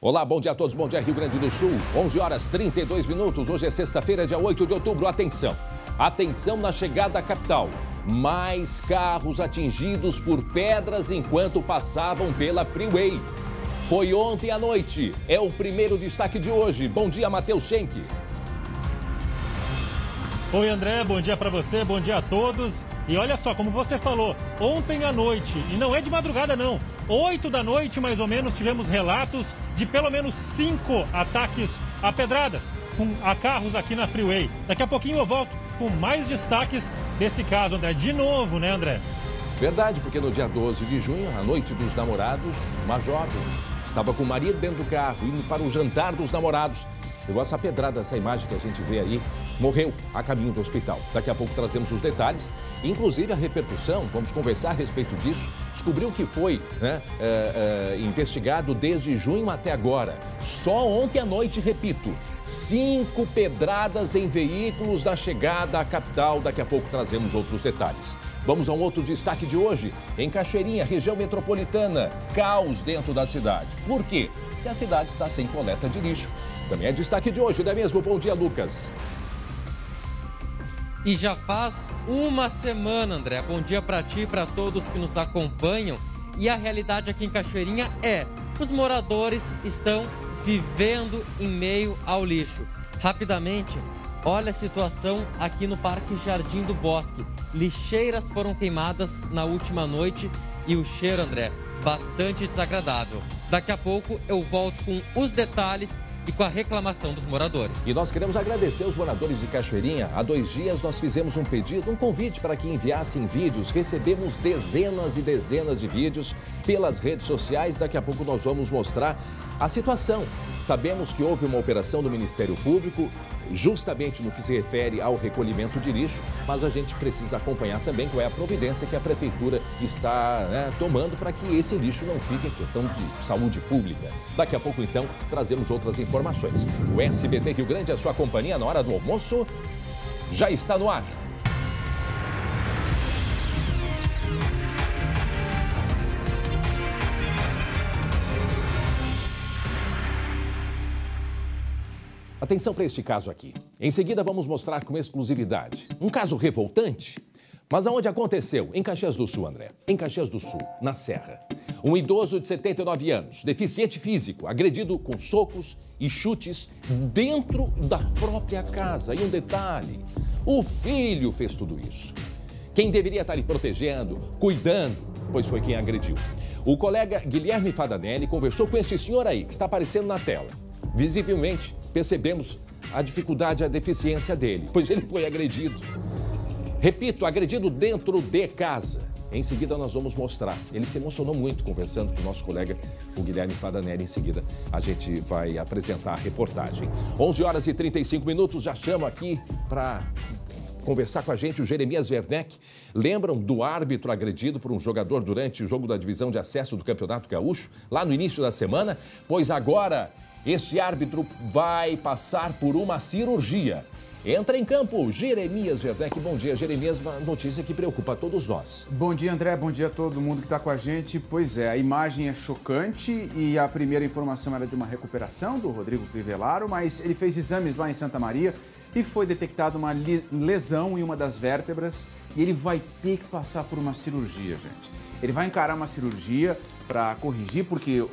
Olá, bom dia a todos, bom dia Rio Grande do Sul, 11 horas 32 minutos, hoje é sexta-feira, dia 8 de outubro, atenção, atenção na chegada à capital, mais carros atingidos por pedras enquanto passavam pela Freeway. Foi ontem à noite, é o primeiro destaque de hoje, bom dia Matheus Schenck. Oi André, bom dia para você, bom dia a todos. E olha só, como você falou, ontem à noite, e não é de madrugada não, 8 da noite mais ou menos, tivemos relatos de pelo menos 5 ataques a pedradas a carros aqui na Freeway. Daqui a pouquinho eu volto com mais destaques desse caso, André. De novo, né André? Verdade, porque no dia 12 de junho, à noite dos namorados, uma jovem estava com o marido dentro do carro, indo para o jantar dos namorados. Levou essa pedrada, essa imagem que a gente vê aí, morreu a caminho do hospital. Daqui a pouco trazemos os detalhes, inclusive a repercussão, vamos conversar a respeito disso, descobriu que foi investigado desde junho até agora. Só ontem à noite, repito, 5 pedradas em veículos da chegada à capital. Daqui a pouco trazemos outros detalhes. Vamos a um outro destaque de hoje. Em Cachoeirinha, região metropolitana, caos dentro da cidade. Por quê? Porque a cidade está sem coleta de lixo. Também é destaque de hoje, não é mesmo? Bom dia, Lucas. E já faz uma semana, André. Bom dia para ti e para todos que nos acompanham. E a realidade aqui em Cachoeirinha é: os moradores estão vivendo em meio ao lixo. Rapidamente, olha a situação aqui no Parque Jardim do Bosque. Lixeiras foram queimadas na última noite e o cheiro, André, bastante desagradável. Daqui a pouco eu volto com os detalhes e com a reclamação dos moradores. E nós queremos agradecer os moradores de Cachoeirinha. Há 2 dias nós fizemos um pedido, um convite para que enviassem vídeos. Recebemos dezenas e dezenas de vídeos pelas redes sociais. Daqui a pouco nós vamos mostrar a situação. Sabemos que houve uma operação do Ministério Público justamente no que se refere ao recolhimento de lixo, mas a gente precisa acompanhar também qual é a providência que a Prefeitura está tomando para que esse lixo não fique em questão de saúde pública. Daqui a pouco, então, trazemos outras informações. O SBT Rio Grande, a sua companhia na hora do almoço, já está no ar. Atenção para este caso aqui. Em seguida vamos mostrar com exclusividade um caso revoltante, mas aonde aconteceu? Em Caxias do Sul, André. Em Caxias do Sul, na Serra. Um idoso de 79 anos, deficiente físico, agredido com socos e chutes dentro da própria casa. E um detalhe, o filho fez tudo isso. Quem deveria estar lhe protegendo, cuidando, pois foi quem agrediu. O colega Guilherme Fadanelli conversou com este senhor aí, que está aparecendo na tela. Visivelmente, percebemos a dificuldade, a deficiência dele, pois ele foi agredido. Repito, agredido dentro de casa. Em seguida nós vamos mostrar. Ele se emocionou muito conversando com o nosso colega, o Guilherme Fadanelli. Em seguida a gente vai apresentar a reportagem. 11 horas e 35 minutos, já chamo aqui para conversar com a gente o Jeremias Werneck. Lembram do árbitro agredido por um jogador durante o jogo da divisão de acesso do Campeonato Gaúcho, lá no início da semana? Pois agora este árbitro vai passar por uma cirurgia. Entra em campo, Jeremias Werneck. Bom dia, Jeremias. Uma notícia que preocupa a todos nós. Bom dia, André. Bom dia a todo mundo que está com a gente. Pois é, a imagem é chocante e a primeira informação era de uma recuperação do Rodrigo Crivellaro, mas ele fez exames lá em Santa Maria e foi detectada uma lesão em uma das vértebras e ele vai ter que passar por uma cirurgia, gente. Ele vai encarar uma cirurgia para corrigir, porque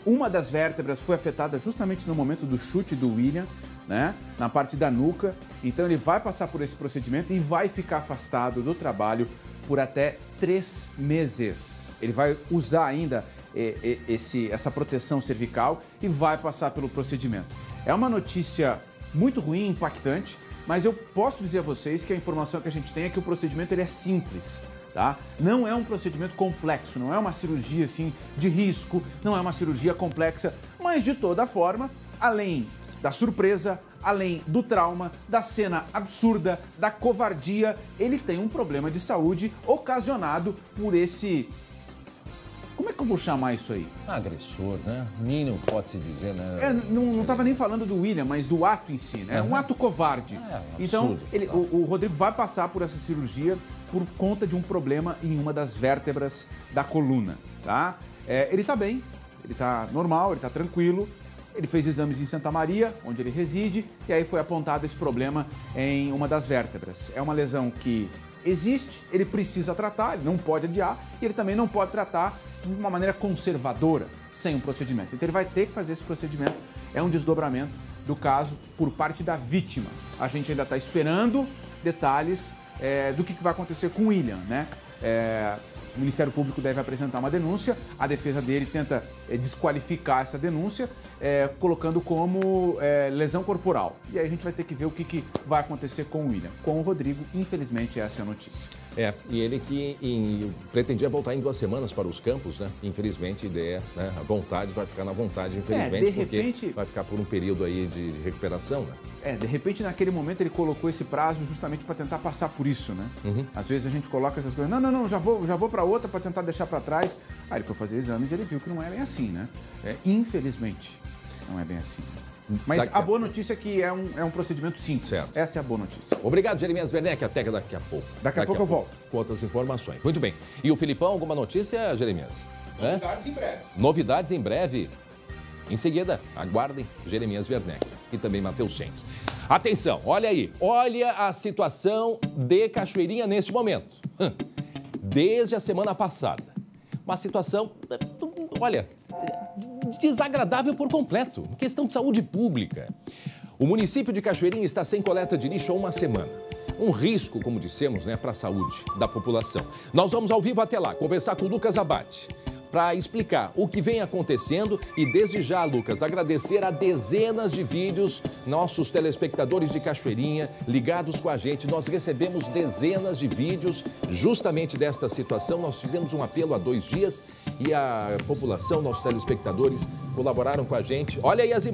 uma das vértebras foi afetada justamente no momento do chute do William, né? Na parte da nuca. Então ele vai passar por esse procedimento e vai ficar afastado do trabalho por até 3 meses. Ele vai usar ainda essa proteção cervical e vai passar pelo procedimento. É uma notícia muito ruim, impactante, mas eu posso dizer a vocês que a informação que a gente tem é que o procedimento ele é simples. Tá? Não é um procedimento complexo, não é uma cirurgia assim, de risco, não é uma cirurgia complexa, mas de toda forma, além da surpresa, além do trauma, da cena absurda, da covardia, ele tem um problema de saúde ocasionado por esse... Como é que eu vou chamar isso aí? Agressor, né? Mínimo pode-se dizer, né? Não estava nem falando do William, mas do ato em si, né? Um ato covarde. Então, o Rodrigo vai passar por essa cirurgia por conta de um problema em uma das vértebras da coluna, tá? Ele está bem, ele está normal, ele está tranquilo. Ele fez exames em Santa Maria, onde ele reside, e aí foi apontado esse problema em uma das vértebras. É uma lesão que existe, ele precisa tratar, ele não pode adiar, e ele também não pode tratar de uma maneira conservadora, sem um procedimento. Então ele vai ter que fazer esse procedimento, é um desdobramento do caso por parte da vítima. A gente ainda está esperando detalhes do que vai acontecer com o William, né? O Ministério Público deve apresentar uma denúncia, a defesa dele tenta desqualificar essa denúncia, colocando como lesão corporal. E aí a gente vai ter que ver o que vai acontecer com o William. Com o Rodrigo, infelizmente, essa é a notícia. E ele que pretendia voltar em 2 semanas para os campos, né? Infelizmente, ideia, né? A vontade vai ficar na vontade, infelizmente, porque vai ficar por um período aí de recuperação, né? De repente, naquele momento, ele colocou esse prazo justamente para tentar passar por isso, né? Às vezes a gente coloca essas coisas, não, já vou para outra para tentar deixar para trás. Aí ele foi fazer exames e ele viu que não é bem assim, né? Infelizmente, não é bem assim. Mas a boa notícia é que é um procedimento simples. Certo. Essa é a boa notícia. Obrigado, Jeremias Werneck. Até daqui a pouco. Daqui a pouco eu volto. Com outras informações. Muito bem. E o Filipão, alguma notícia, Jeremias? Novidades em breve. Novidades em breve. Em seguida, aguardem Jeremias Werneck e também Matheus Schenck. Atenção, olha aí. Olha a situação de Cachoeirinha neste momento. Desde a semana passada. Uma situação, olha, desagradável por completo. Questão de saúde pública. O município de Cachoeirinha está sem coleta de lixo há uma semana. Um risco, como dissemos, né, para a saúde da população. Nós vamos ao vivo até lá, conversar com o Lucas Abate, para explicar o que vem acontecendo e desde já, Lucas, agradecer a dezenas de vídeos, nossos telespectadores de Cachoeirinha ligados com a gente. Nós recebemos dezenas de vídeos justamente desta situação. Nós fizemos um apelo há 2 dias e a população, nossos telespectadores, colaboraram com a gente. Olha aí as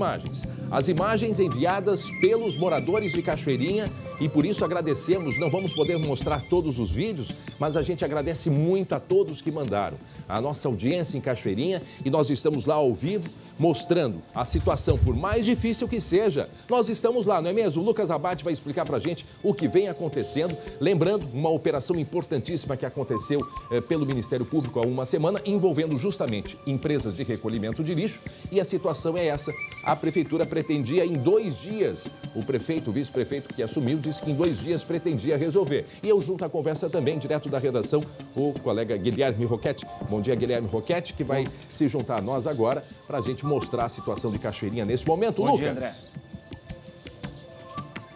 imagens enviadas pelos moradores de Cachoeirinha e por isso agradecemos. Não vamos poder mostrar todos os vídeos, mas a gente agradece muito a todos que mandaram. A nossa audiência em Cachoeirinha e nós estamos lá ao vivo mostrando a situação, por mais difícil que seja. Nós estamos lá, não é mesmo? O Lucas Abate vai explicar pra gente o que vem acontecendo. Lembrando, uma operação importantíssima que aconteceu pelo Ministério Público há uma semana, envolvendo justamente empresas de recolhimento de lixo e a situação é essa. A Prefeitura pretendia em 2 dias, o prefeito, o vice-prefeito que assumiu, disse que em 2 dias pretendia resolver. E eu junto à conversa também, direto da redação, o colega Guilherme Roquette. Bom dia, Guilherme Roquette, que vai se juntar a nós agora para a gente mostrar a situação de Cachoeirinha nesse momento. Bom Lucas. dia, André.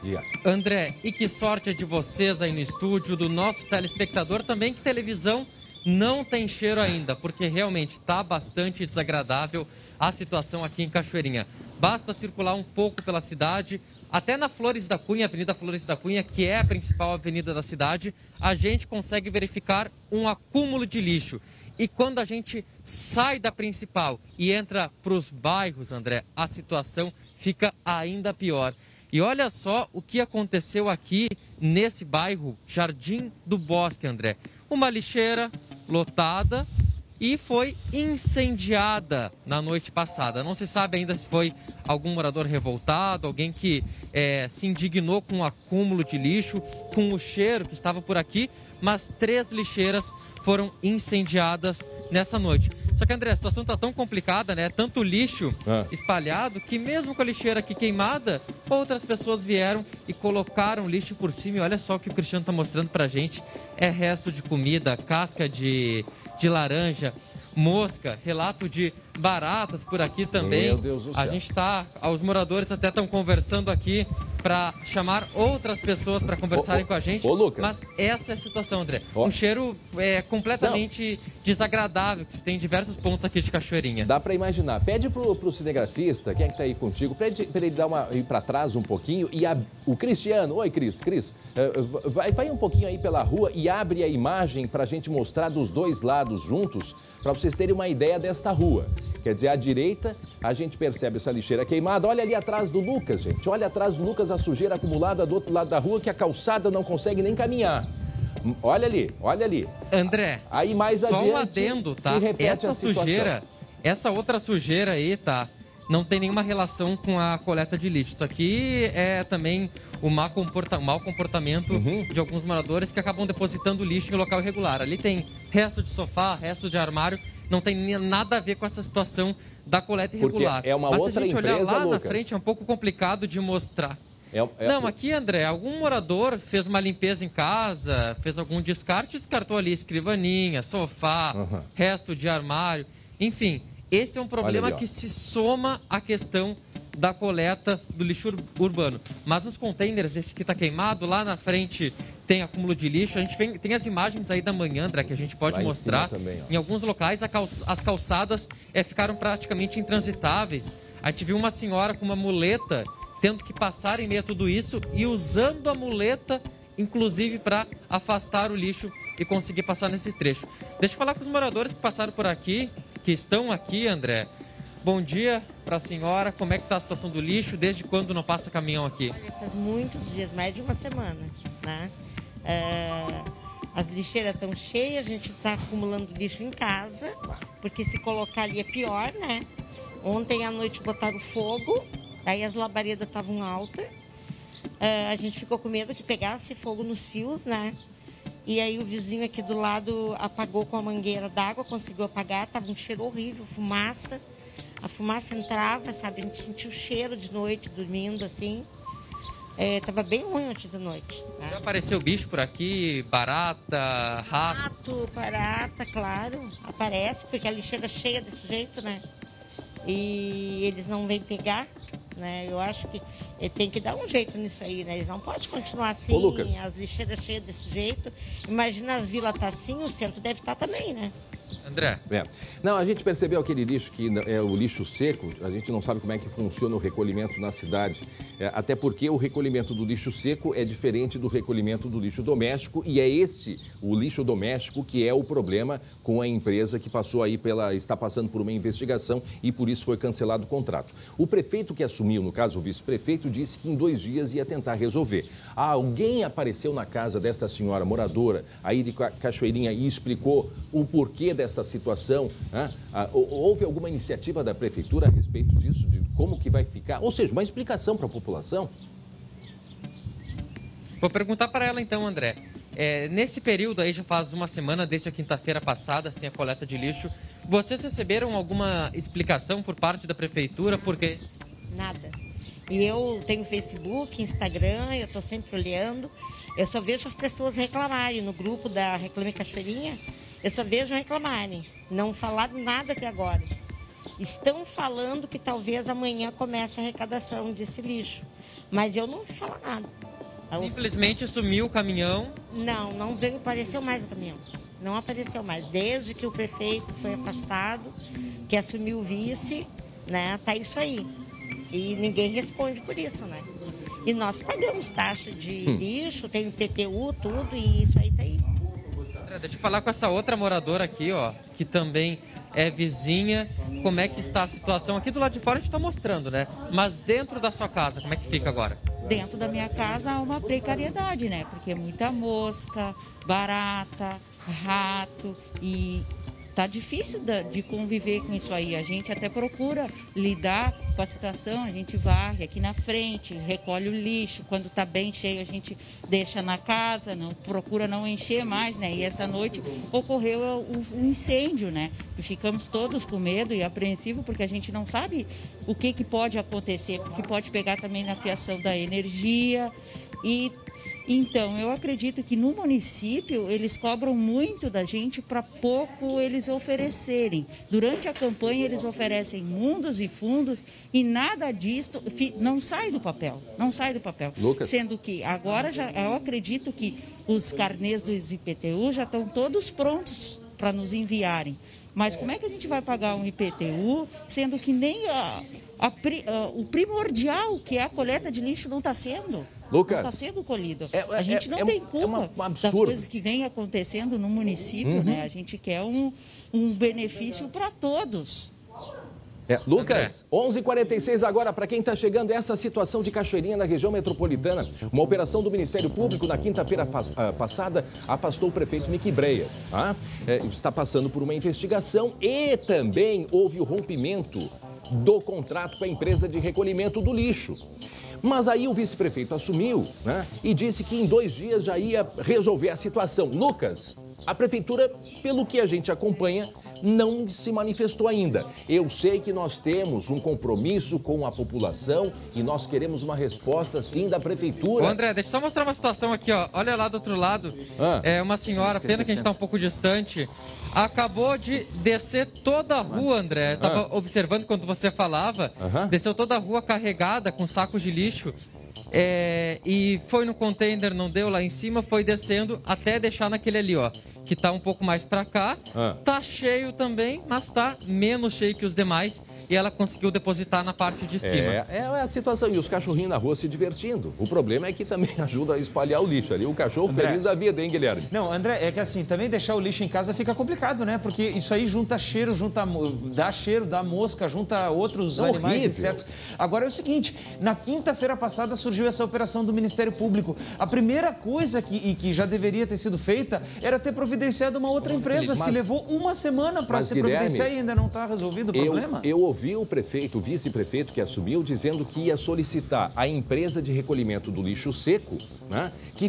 Dia. André, e que sorte é de vocês aí no estúdio, do nosso telespectador também, que televisão não tem cheiro ainda, porque realmente está bastante desagradável a situação aqui em Cachoeirinha. Basta circular um pouco pela cidade, até na Flores da Cunha, Avenida Flores da Cunha, que é a principal avenida da cidade, a gente consegue verificar um acúmulo de lixo. E quando a gente sai da principal e entra para os bairros, André, a situação fica ainda pior. E olha só o que aconteceu aqui nesse bairro, Jardim do Bosque, André. Uma lixeira lotada e foi incendiada na noite passada. Não se sabe ainda se foi algum morador revoltado, alguém que se indignou com o acúmulo de lixo, com o cheiro que estava por aqui, mas 3 lixeiras foram incendiadas nessa noite. Só que, André, a situação está tão complicada, né? Tanto lixo espalhado, que mesmo com a lixeira aqui queimada, outras pessoas vieram e colocaram lixo por cima. E olha só o que o Cristiano está mostrando pra gente. É resto de comida, casca de laranja, mosca, relato de baratas por aqui também. Meu Deus do céu. A gente está, os moradores até estão conversando aqui para chamar outras pessoas para conversarem com a gente. Lucas. Mas essa é a situação, André. Um cheiro completamente desagradável, que se tem em diversos pontos aqui de Cachoeirinha. Dá para imaginar. Pede pro cinegrafista, quem é que tá aí contigo, para ele ir para trás um pouquinho e o Cristiano, oi Cris, vai um pouquinho aí pela rua e abre a imagem para a gente mostrar dos 2 lados juntos, para vocês terem uma ideia desta rua. Quer dizer, à direita, a gente percebe essa lixeira queimada. Olha ali atrás do Lucas, gente. Olha atrás do Lucas a sujeira acumulada do outro lado da rua, que a calçada não consegue nem caminhar. Olha ali. André, aí mais só adiante, um adendo, tá? se repete essa sujeira, essa outra sujeira aí, tá? Não tem nenhuma relação com a coleta de lixo. Isso aqui é também o mau comportamento de alguns moradores que acabam depositando lixo em local irregular. Ali tem resto de sofá, resto de armário não tem nada a ver com essa situação da coleta irregular. Porque é uma Mas outra se a gente olhar empresa, lá Lucas, na frente, é um pouco complicado de mostrar. Não, aqui, André, algum morador fez uma limpeza em casa, fez algum descarte e descartou ali escrivaninha, sofá, resto de armário. Enfim, esse é um problema ali, que se soma à questão da coleta do lixo urbano. Mas os containers, esse que está queimado, lá na frente tem acúmulo de lixo. A gente tem as imagens aí da manhã, André, que a gente pode mostrar. Também, em alguns locais, as calçadas ficaram praticamente intransitáveis. A gente viu uma senhora com uma muleta tendo que passar em meio a tudo isso e usando a muleta, inclusive, para afastar o lixo e conseguir passar nesse trecho. Deixa eu falar com os moradores que passaram por aqui, que estão aqui, André. Bom dia para a senhora. Como é que está a situação do lixo? Desde quando não passa caminhão aqui? Olha, faz muitos dias, mais de uma semana, né? As lixeiras estão cheias, a gente está acumulando lixo em casa, porque se colocar ali é pior, né? Ontem à noite botaram fogo, aí as labaredas estavam altas. A gente ficou com medo que pegasse fogo nos fios, né? E aí o vizinho aqui do lado apagou com a mangueira d'água, conseguiu apagar, estava um cheiro horrível, fumaça. A fumaça entrava, sabe? A gente sentia o cheiro de noite, dormindo assim. Tava bem ruim ontem de noite. Né? Já apareceu bicho por aqui? Barata, rato? Rato, barata, claro. Aparece, porque a lixeira é cheia desse jeito, né? E eles não vêm pegar, né? Eu acho que tem que dar um jeito nisso aí, né? Eles não podem continuar assim, Ô, Lucas, as lixeiras cheias desse jeito. Imagina as vilas tá assim, o centro deve estar também, né? André? Não, a gente percebeu aquele lixo que é o lixo seco, a gente não sabe como é que funciona o recolhimento na cidade, até porque o recolhimento do lixo seco é diferente do recolhimento do lixo doméstico e é esse, o lixo doméstico, que é o problema com a empresa que passou aí está passando por uma investigação e por isso foi cancelado o contrato. O prefeito que assumiu, no caso o vice-prefeito, disse que em 2 dias ia tentar resolver. Alguém apareceu na casa desta senhora moradora aí de Cachoeirinha e explicou o porquê desta situação, né? Houve alguma iniciativa da prefeitura a respeito disso, de como que vai ficar? Ou seja, uma explicação para a população? Vou perguntar para ela então, André. Nesse período aí, já faz uma semana, desde a quinta-feira passada, sem a coleta de lixo, vocês receberam alguma explicação por parte da prefeitura? Por quê? Nada. E eu tenho Facebook, Instagram, eu estou sempre olhando. Eu só vejo as pessoas reclamarem no grupo da Reclame Cachoeirinha. Eu só vejo reclamarem, não falaram nada até agora. Estão falando que talvez amanhã comece a arrecadação desse lixo, mas eu não ouvi falar nada. Simplesmente sumiu o caminhão? Não veio, apareceu mais o caminhão. Não apareceu mais. Desde que o prefeito foi afastado, que assumiu o vice, né, tá isso aí. E ninguém responde por isso, né? E nós pagamos taxa de lixo, tem IPTU, tudo, e isso aí tá aí. Deixa eu falar com essa outra moradora aqui, ó, que também é vizinha. Como é que está a situação? Aqui do lado de fora a gente está mostrando, né? Mas dentro da sua casa, como é que fica agora? Dentro da minha casa há uma precariedade, né? Porque é muita mosca, barata, rato e tá difícil de conviver com isso aí. A gente até procura lidar com a situação, a gente varre aqui na frente, recolhe o lixo. Quando tá bem cheio, a gente deixa na casa, procura não encher mais, né? E essa noite ocorreu um incêndio, né? E ficamos todos com medo e apreensivos, porque a gente não sabe o que pode acontecer, o que pode pegar também na fiação da energia. Então, eu acredito que no município eles cobram muito da gente para pouco eles oferecerem. Durante a campanha eles oferecem mundos e fundos e nada disso não sai do papel, Lucas. Sendo que agora eu acredito que os carnês dos IPTU já estão todos prontos para nos enviarem. Mas como é que a gente vai pagar um IPTU, sendo que nem o primordial, que é a coleta de lixo, não está sendo? Lucas, não está sendo colhido. A gente não tem culpa das coisas que vêm acontecendo no município, né? A gente quer um benefício para todos. Lucas, 11h46 agora, para quem está chegando, essa situação de Cachoeirinha na região metropolitana. Uma operação do Ministério Público na quinta-feira passada afastou o prefeito Mickey Breyer. Está passando por uma investigação e também houve o rompimento do contrato com a empresa de recolhimento do lixo. Mas aí o vice-prefeito assumiu, né, e disse que em 2 dias já ia resolver a situação. Lucas, a prefeitura, pelo que a gente acompanha, não se manifestou ainda. Eu sei que nós temos um compromisso com a população e nós queremos uma resposta, sim, da prefeitura. Ô, André, deixa eu só mostrar uma situação aqui, ó. Olha lá do outro lado. É uma senhora, pena que a gente está um pouco distante, acabou de descer toda a rua, André. Eu tava observando quando você falava. Desceu toda a rua carregada com sacos de lixo. E foi no container, não deu lá em cima, foi descendo até deixar naquele ali, ó. Que tá um pouco mais pra cá. Tá cheio também, mas tá menos cheio que os demais. E ela conseguiu depositar na parte de cima. É a situação. E os cachorrinhos na rua se divertindo. O problema é que também ajuda a espalhar o lixo ali. O cachorro feliz da vida, hein, Guilherme? Não, André, é que assim, também deixar o lixo em casa fica complicado, né? Porque isso aí junta cheiro, dá mosca, junta outros animais, insetos. Agora é o seguinte, na quinta-feira passada surgiu essa operação do Ministério Público. A primeira coisa que já deveria ter sido feita era ter providenciado uma outra empresa. Se levou uma semana para se providenciar e ainda não está resolvido o problema. Eu ouvi o prefeito, o vice-prefeito que assumiu, dizendo que ia solicitar à empresa de recolhimento do lixo seco, né, que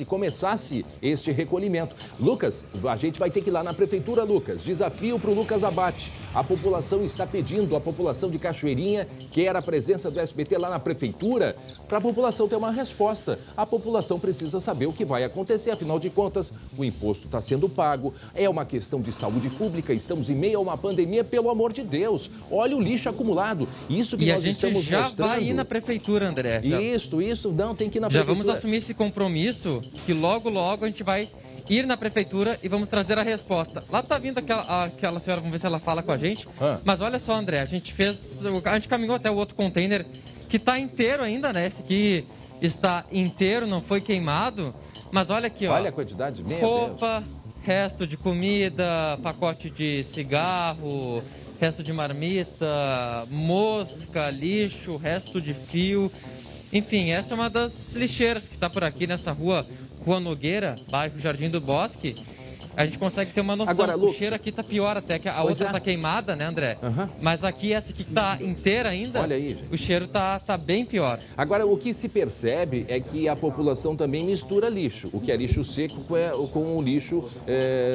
começasse este recolhimento. Lucas, a gente vai ter que ir lá na prefeitura, Lucas. Desafio para o Lucas Abate. A população está pedindo, a população de Cachoeirinha quer a presença do SBT lá na prefeitura para a população ter uma resposta. A população precisa saber o que vai acontecer, afinal de contas, o imposto está sendo pago, é uma questão de saúde pública, estamos em meio a uma pandemia, pelo amor de Deus. Olha o lixo acumulado, isso que nós estamos mostrando. E a gente já vai ir na prefeitura, André. Isso, não, tem que ir na prefeitura. Já vamos assumir esse compromisso, que logo a gente vai ir na prefeitura e vamos trazer a resposta. Lá tá vindo aquela senhora, vamos ver se ela fala com a gente. Mas olha só, André, a gente caminhou até o outro container que tá inteiro ainda, né? Esse aqui está inteiro, não foi queimado. Mas olha aqui, ó. Olha a quantidade, meu roupa, Deus. Resto de comida, pacote de cigarro, resto de marmita, mosca, lixo, resto de fio. Enfim, essa é uma das lixeiras que está por aqui nessa Rua Nogueira, bairro Jardim do Bosque. A gente consegue ter uma noção. Agora, o cheiro aqui tá pior até, que a outra tá queimada, né, André? Mas aqui, essa aqui que tá inteira ainda, olha aí, gente. O cheiro tá bem pior. Agora, o que se percebe é que a população também mistura lixo, o que é lixo seco com o lixo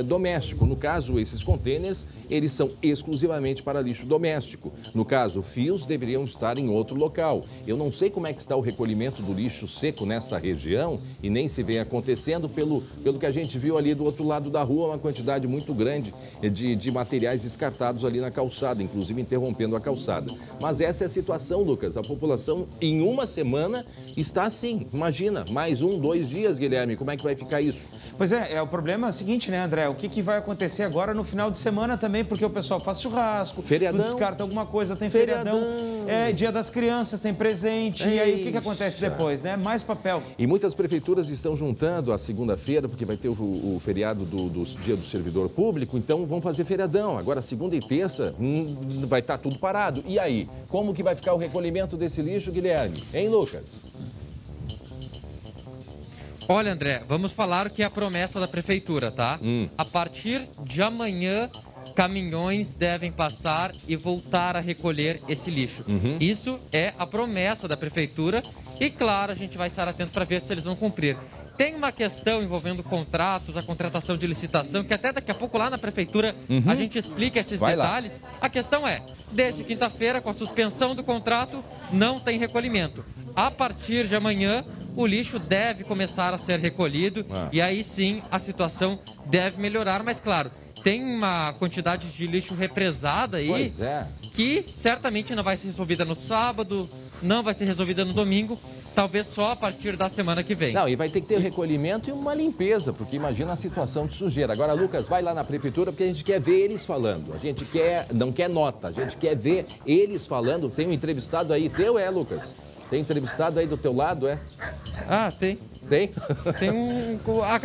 doméstico. No caso, esses contêineres, eles são exclusivamente para lixo doméstico. No caso, fios deveriam estar em outro local. Eu não sei como é que está o recolhimento do lixo seco nesta região e nem se vem acontecendo pelo que a gente viu ali do outro lado da rua, uma quantidade muito grande de materiais descartados ali na calçada, inclusive interrompendo a calçada. Mas essa é a situação, Lucas. A população, em uma semana, está assim. Imagina, mais 1, 2 dias, Guilherme, como é que vai ficar isso? Pois o problema é o seguinte, né, André? O que vai acontecer agora no final de semana também, porque o pessoal faz churrasco, feriadão, tu descarta alguma coisa, tem feriadão, Dia das Crianças, tem presente, e aí o que acontece depois, né? Mais papel. E muitas prefeituras estão juntando a segunda-feira, porque vai ter o feriado do Dia do Servidor Público, então vão fazer feriadão. Agora, segunda e terça, vai estar tudo parado. E aí, como que vai ficar o recolhimento desse lixo, Guilherme? Hein, Lucas? Olha, André, vamos falar o que é a promessa da prefeitura, tá? A partir de amanhã, caminhões devem passar e voltar a recolher esse lixo. Isso é a promessa da prefeitura e, claro, a gente vai estar atento para ver se eles vão cumprir. Tem uma questão envolvendo contratos, a contratação de licitação, que até daqui a pouco lá na prefeitura a gente explica esses detalhes. Lá. A questão é, desde quinta-feira, com a suspensão do contrato, não tem recolhimento. A partir de amanhã, o lixo deve começar a ser recolhido e aí sim a situação deve melhorar, mas claro, tem uma quantidade de lixo represada aí que certamente não vai ser resolvida no sábado, não vai ser resolvida no domingo, talvez só a partir da semana que vem. Não, e vai ter que ter recolhimento e uma limpeza, porque imagina a situação de sujeira. Agora, Lucas, vai lá na prefeitura porque a gente quer ver eles falando. A gente não quer nota, a gente quer ver eles falando. Tem um entrevistado aí teu, Lucas? Tem entrevistado aí do teu lado, tem. Tem? Tem a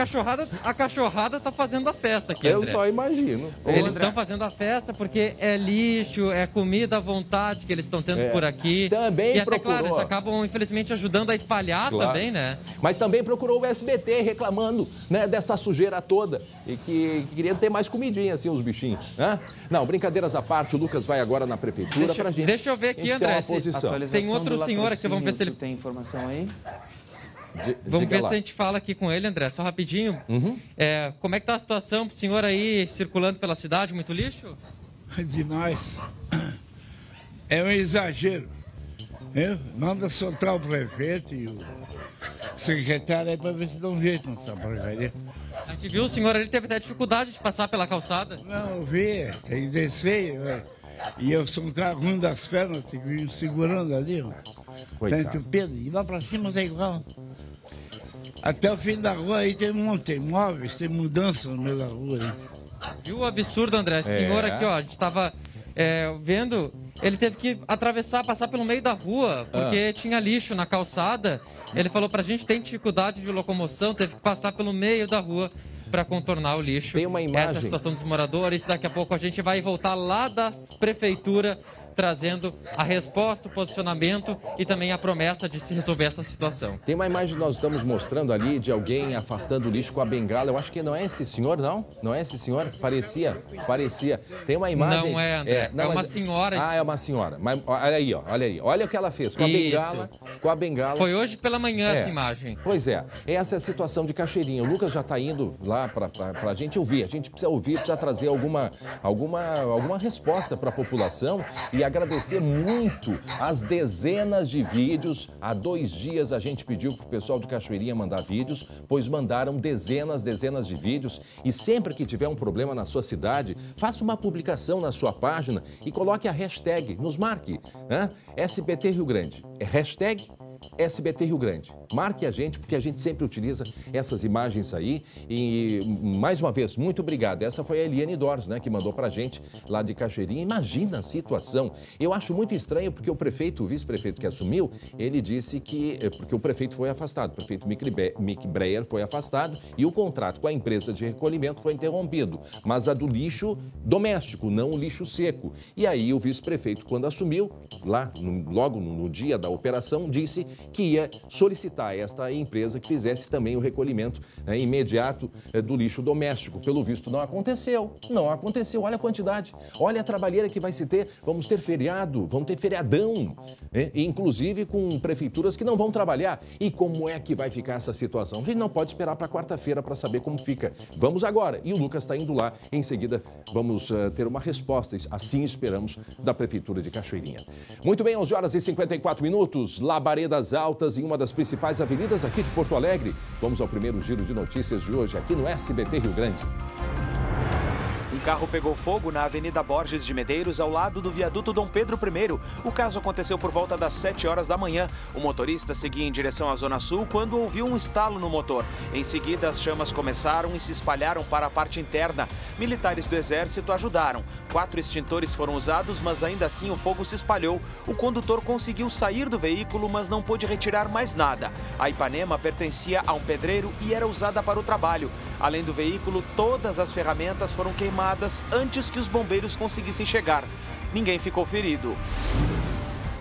cachorrada tá fazendo a festa aqui, André. Eu só imagino. Eles estão fazendo a festa porque é lixo, é comida à vontade que eles estão tendo por aqui. Também e procurou. Até, claro, eles acabam, infelizmente, ajudando a espalhar também, né? Mas também procurou o SBT reclamando, né, dessa sujeira toda e que queria ter mais comidinha, assim, os bichinhos, né? Não, brincadeiras à parte, o Lucas vai agora na prefeitura pra gente. Deixa eu ver aqui, André. Tem outro senhor aqui, vamos ver se ele tem informação aí. Vamos ver se a gente fala aqui com ele, André, só rapidinho. Como é que tá a situação pro senhor aí circulando pela cidade? Muito lixo? Demais. É um exagero. Manda soltar o prefeito e o secretário aí para ver se dá um jeito nessa porcaria. A gente viu o senhor, ele teve até dificuldade de passar pela calçada. Não, eu vi, tem que descer. E eu sou um cara ruim das pernas, tenho que vir segurando ali. Tá entupido. E lá para cima tá igual. Até o fim da rua aí tem um monte, tem móveis, tem mudança no meio da rua. Hein? Viu o absurdo, André? Esse senhor aqui, ó, a gente tava vendo, ele teve que atravessar, passar pelo meio da rua, porque tinha lixo na calçada. Ele falou pra gente, tem dificuldade de locomoção, teve que passar pelo meio da rua para contornar o lixo. Tem uma imagem. Essa é a situação dos moradores. Daqui a pouco a gente vai voltar lá da prefeitura, trazendo a resposta, o posicionamento e também a promessa de se resolver essa situação. Tem uma imagem que nós estamos mostrando ali de alguém afastando o lixo com a bengala. Eu acho que não é esse senhor, não? Não é esse senhor? Parecia. Tem uma imagem... Não é, André. É uma senhora. Ah, é uma senhora. Mas olha aí, ó. Olha aí. Olha o que ela fez com a bengala. Com a bengala. Foi hoje pela manhã essa imagem. Pois é. Essa é a situação de Cachoeirinha. O Lucas já está indo lá para a gente ouvir. A gente precisa ouvir, precisa trazer alguma resposta para a população e agradecer muito as dezenas de vídeos. Há 2 dias a gente pediu para o pessoal de Cachoeirinha mandar vídeos, pois mandaram dezenas de vídeos. E sempre que tiver um problema na sua cidade, faça uma publicação na sua página e coloque a hashtag, nos marque, né? SBT Rio Grande. É hashtag SBT Rio Grande. Marque a gente, porque a gente sempre utiliza essas imagens aí. E, mais uma vez, muito obrigado. Essa foi a Eliane Dors, né, que mandou pra gente lá de Cachoeirinha. Imagina a situação. Eu acho muito estranho, porque o prefeito, o vice-prefeito que assumiu, ele disse que... Porque o prefeito foi afastado, o prefeito Mick Breyer foi afastado e o contrato com a empresa de recolhimento foi interrompido. Mas a do lixo doméstico, não o lixo seco. E aí o vice-prefeito, quando assumiu, lá, logo no dia da operação, disse que ia solicitar a esta empresa que fizesse também o recolhimento imediato do lixo doméstico. Pelo visto, não aconteceu. Não aconteceu. Olha a quantidade. Olha a trabalheira que vai se ter. Vamos ter feriado, vamos ter feriadão. Inclusive com prefeituras que não vão trabalhar. E como é que vai ficar essa situação? A gente não pode esperar para quarta-feira para saber como fica. Vamos agora. E o Lucas está indo lá. Em seguida, vamos ter uma resposta, assim esperamos, da Prefeitura de Cachoeirinha. Muito bem, 11h54, Labaredas Altas, em uma das principais avenidas aqui de Porto Alegre. Vamos ao primeiro giro de notícias de hoje, aqui no SBT Rio Grande. Um carro pegou fogo na Avenida Borges de Medeiros, ao lado do viaduto Dom Pedro I. O caso aconteceu por volta das 7 horas da manhã. O motorista seguia em direção à Zona Sul quando ouviu um estalo no motor. Em seguida, as chamas começaram e se espalharam para a parte interna. Militares do Exército ajudaram. 4 extintores foram usados, mas ainda assim o fogo se espalhou. O condutor conseguiu sair do veículo, mas não pôde retirar mais nada. A Ipanema pertencia a um pedreiro e era usada para o trabalho. Além do veículo, todas as ferramentas foram queimadas antes que os bombeiros conseguissem chegar. Ninguém ficou ferido.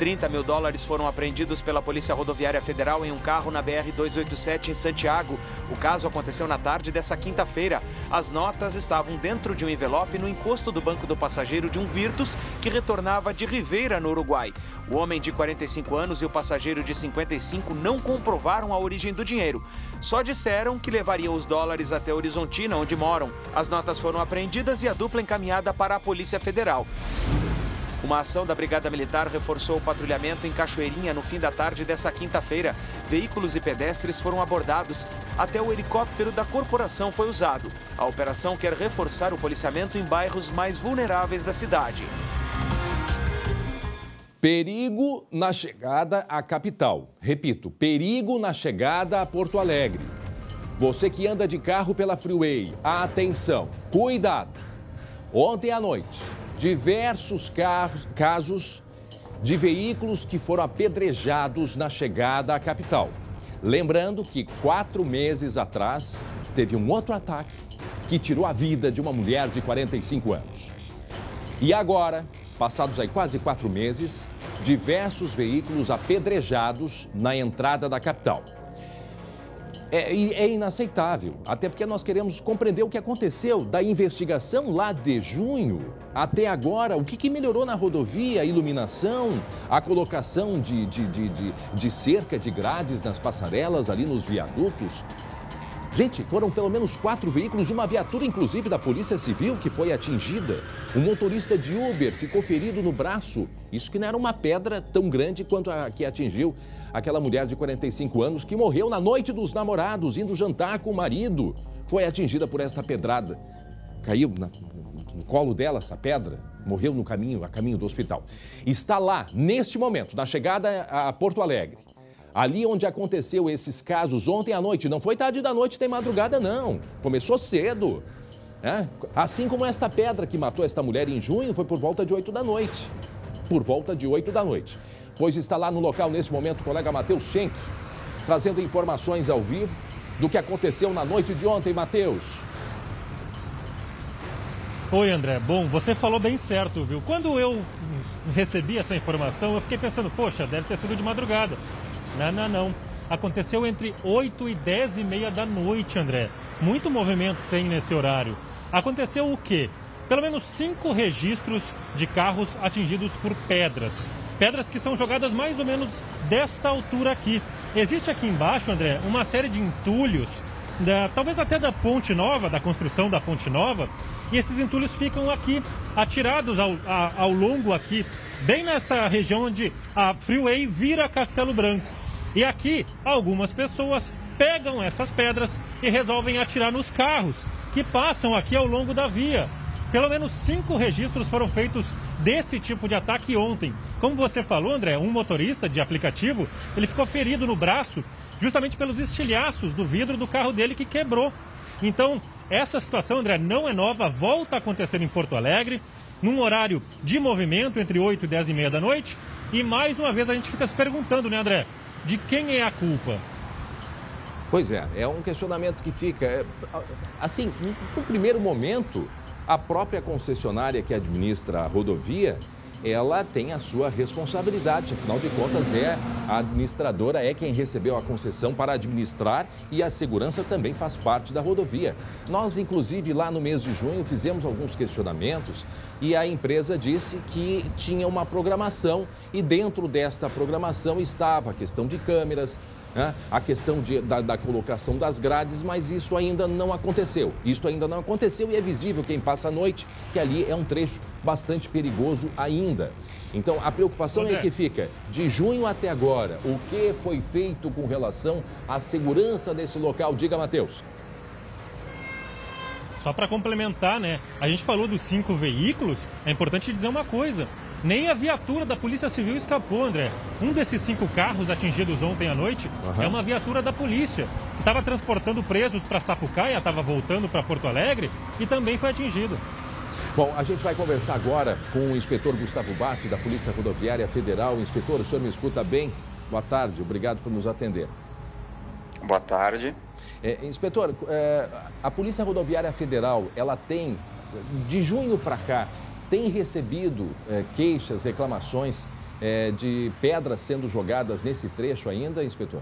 $30 mil foram apreendidos pela Polícia Rodoviária Federal em um carro na BR-287 em Santiago. O caso aconteceu na tarde dessa quinta-feira. As notas estavam dentro de um envelope no encosto do banco do passageiro de um Virtus que retornava de Ribeira, no Uruguai. O homem de 45 anos e o passageiro de 55 não comprovaram a origem do dinheiro. Só disseram que levariam os dólares até Horizontina, onde moram. As notas foram apreendidas e a dupla encaminhada para a Polícia Federal. Uma ação da Brigada Militar reforçou o patrulhamento em Cachoeirinha no fim da tarde dessa quinta-feira. Veículos e pedestres foram abordados. Até o helicóptero da corporação foi usado. A operação quer reforçar o policiamento em bairros mais vulneráveis da cidade. Perigo na chegada à capital. Repito, perigo na chegada a Porto Alegre. Você que anda de carro pela Freeway, atenção, cuidado. Ontem à noite, diversos casos de veículos que foram apedrejados na chegada à capital. Lembrando que 4 meses atrás teve um outro ataque que tirou a vida de uma mulher de 45 anos. E agora, passados aí quase 4 meses, diversos veículos apedrejados na entrada da capital. É inaceitável, até porque nós queremos compreender o que aconteceu da investigação lá de junho até agora. O que melhorou na rodovia? A iluminação, a colocação de cerca de grades nas passarelas, ali nos viadutos. Gente, foram pelo menos 4 veículos, uma viatura inclusive da Polícia Civil que foi atingida. Um motorista de Uber ficou ferido no braço. Isso que não era uma pedra tão grande quanto a que atingiu aquela mulher de 45 anos que morreu na noite dos namorados, indo jantar com o marido. Foi atingida por esta pedrada. Caiu no colo dela essa pedra, morreu a caminho do hospital. Está lá, neste momento, na chegada a Porto Alegre. Ali onde aconteceu esses casos ontem à noite, não foi tarde da noite nem madrugada não, começou cedo. Assim como esta pedra que matou esta mulher em junho foi por volta de 8 da noite. Por volta de 8 da noite. Pois está lá no local nesse momento o colega Matheus Schenck, trazendo informações ao vivo do que aconteceu na noite de ontem, Matheus. Oi, André. Bom, você falou bem certo, viu? Quando eu recebi essa informação, eu fiquei pensando, poxa, deve ter sido de madrugada. Não. Aconteceu entre 8 e 10 e meia da noite, André. Muito movimento tem nesse horário. Aconteceu o quê? Pelo menos 5 registros de carros atingidos por pedras. Pedras que são jogadas mais ou menos desta altura aqui. Existe aqui embaixo, André, uma série de entulhos, talvez até da Ponte Nova, da construção da Ponte Nova. E esses entulhos ficam aqui, atirados ao longo aqui, bem nessa região onde a Freeway vira Castelo Branco. E aqui, algumas pessoas pegam essas pedras e resolvem atirar nos carros que passam aqui ao longo da via. Pelo menos 5 registros foram feitos desse tipo de ataque ontem. Como você falou, André, um motorista de aplicativo, ele ficou ferido no braço justamente pelos estilhaços do vidro do carro dele que quebrou. Então, essa situação, André, não é nova, volta a acontecer em Porto Alegre, num horário de movimento entre 8 e 10 e meia da noite. E mais uma vez a gente fica se perguntando, né, André, de quem é a culpa? Pois é um questionamento que fica. Assim, no primeiro momento, a própria concessionária que administra a rodovia, ela tem a sua responsabilidade, afinal de contas a administradora é quem recebeu a concessão para administrar e a segurança também faz parte da rodovia. Nós, inclusive, lá no mês de junho fizemos alguns questionamentos e a empresa disse que tinha uma programação e dentro desta programação estava a questão de câmeras, a questão da colocação das grades, mas isso ainda não aconteceu. Isso ainda não aconteceu e é visível quem passa a noite que ali é um trecho bastante perigoso ainda. Então, a preocupação é que fica de junho até agora. O que foi feito com relação à segurança desse local? Diga, Matheus. Só para complementar, né? A gente falou dos 5 veículos, é importante dizer uma coisa. Nem a viatura da Polícia Civil escapou, André. Um desses 5 carros atingidos ontem à noite é uma viatura da polícia. Estava transportando presos para Sapucaia, estava voltando para Porto Alegre e também foi atingido. Bom, a gente vai conversar agora com o inspetor Gustavo Batti, da Polícia Rodoviária Federal. Inspetor, o senhor me escuta bem? Boa tarde, obrigado por nos atender. Boa tarde. Inspetor, a Polícia Rodoviária Federal, ela tem, de junho para cá, tem recebido queixas, reclamações de pedras sendo jogadas nesse trecho ainda, inspetor?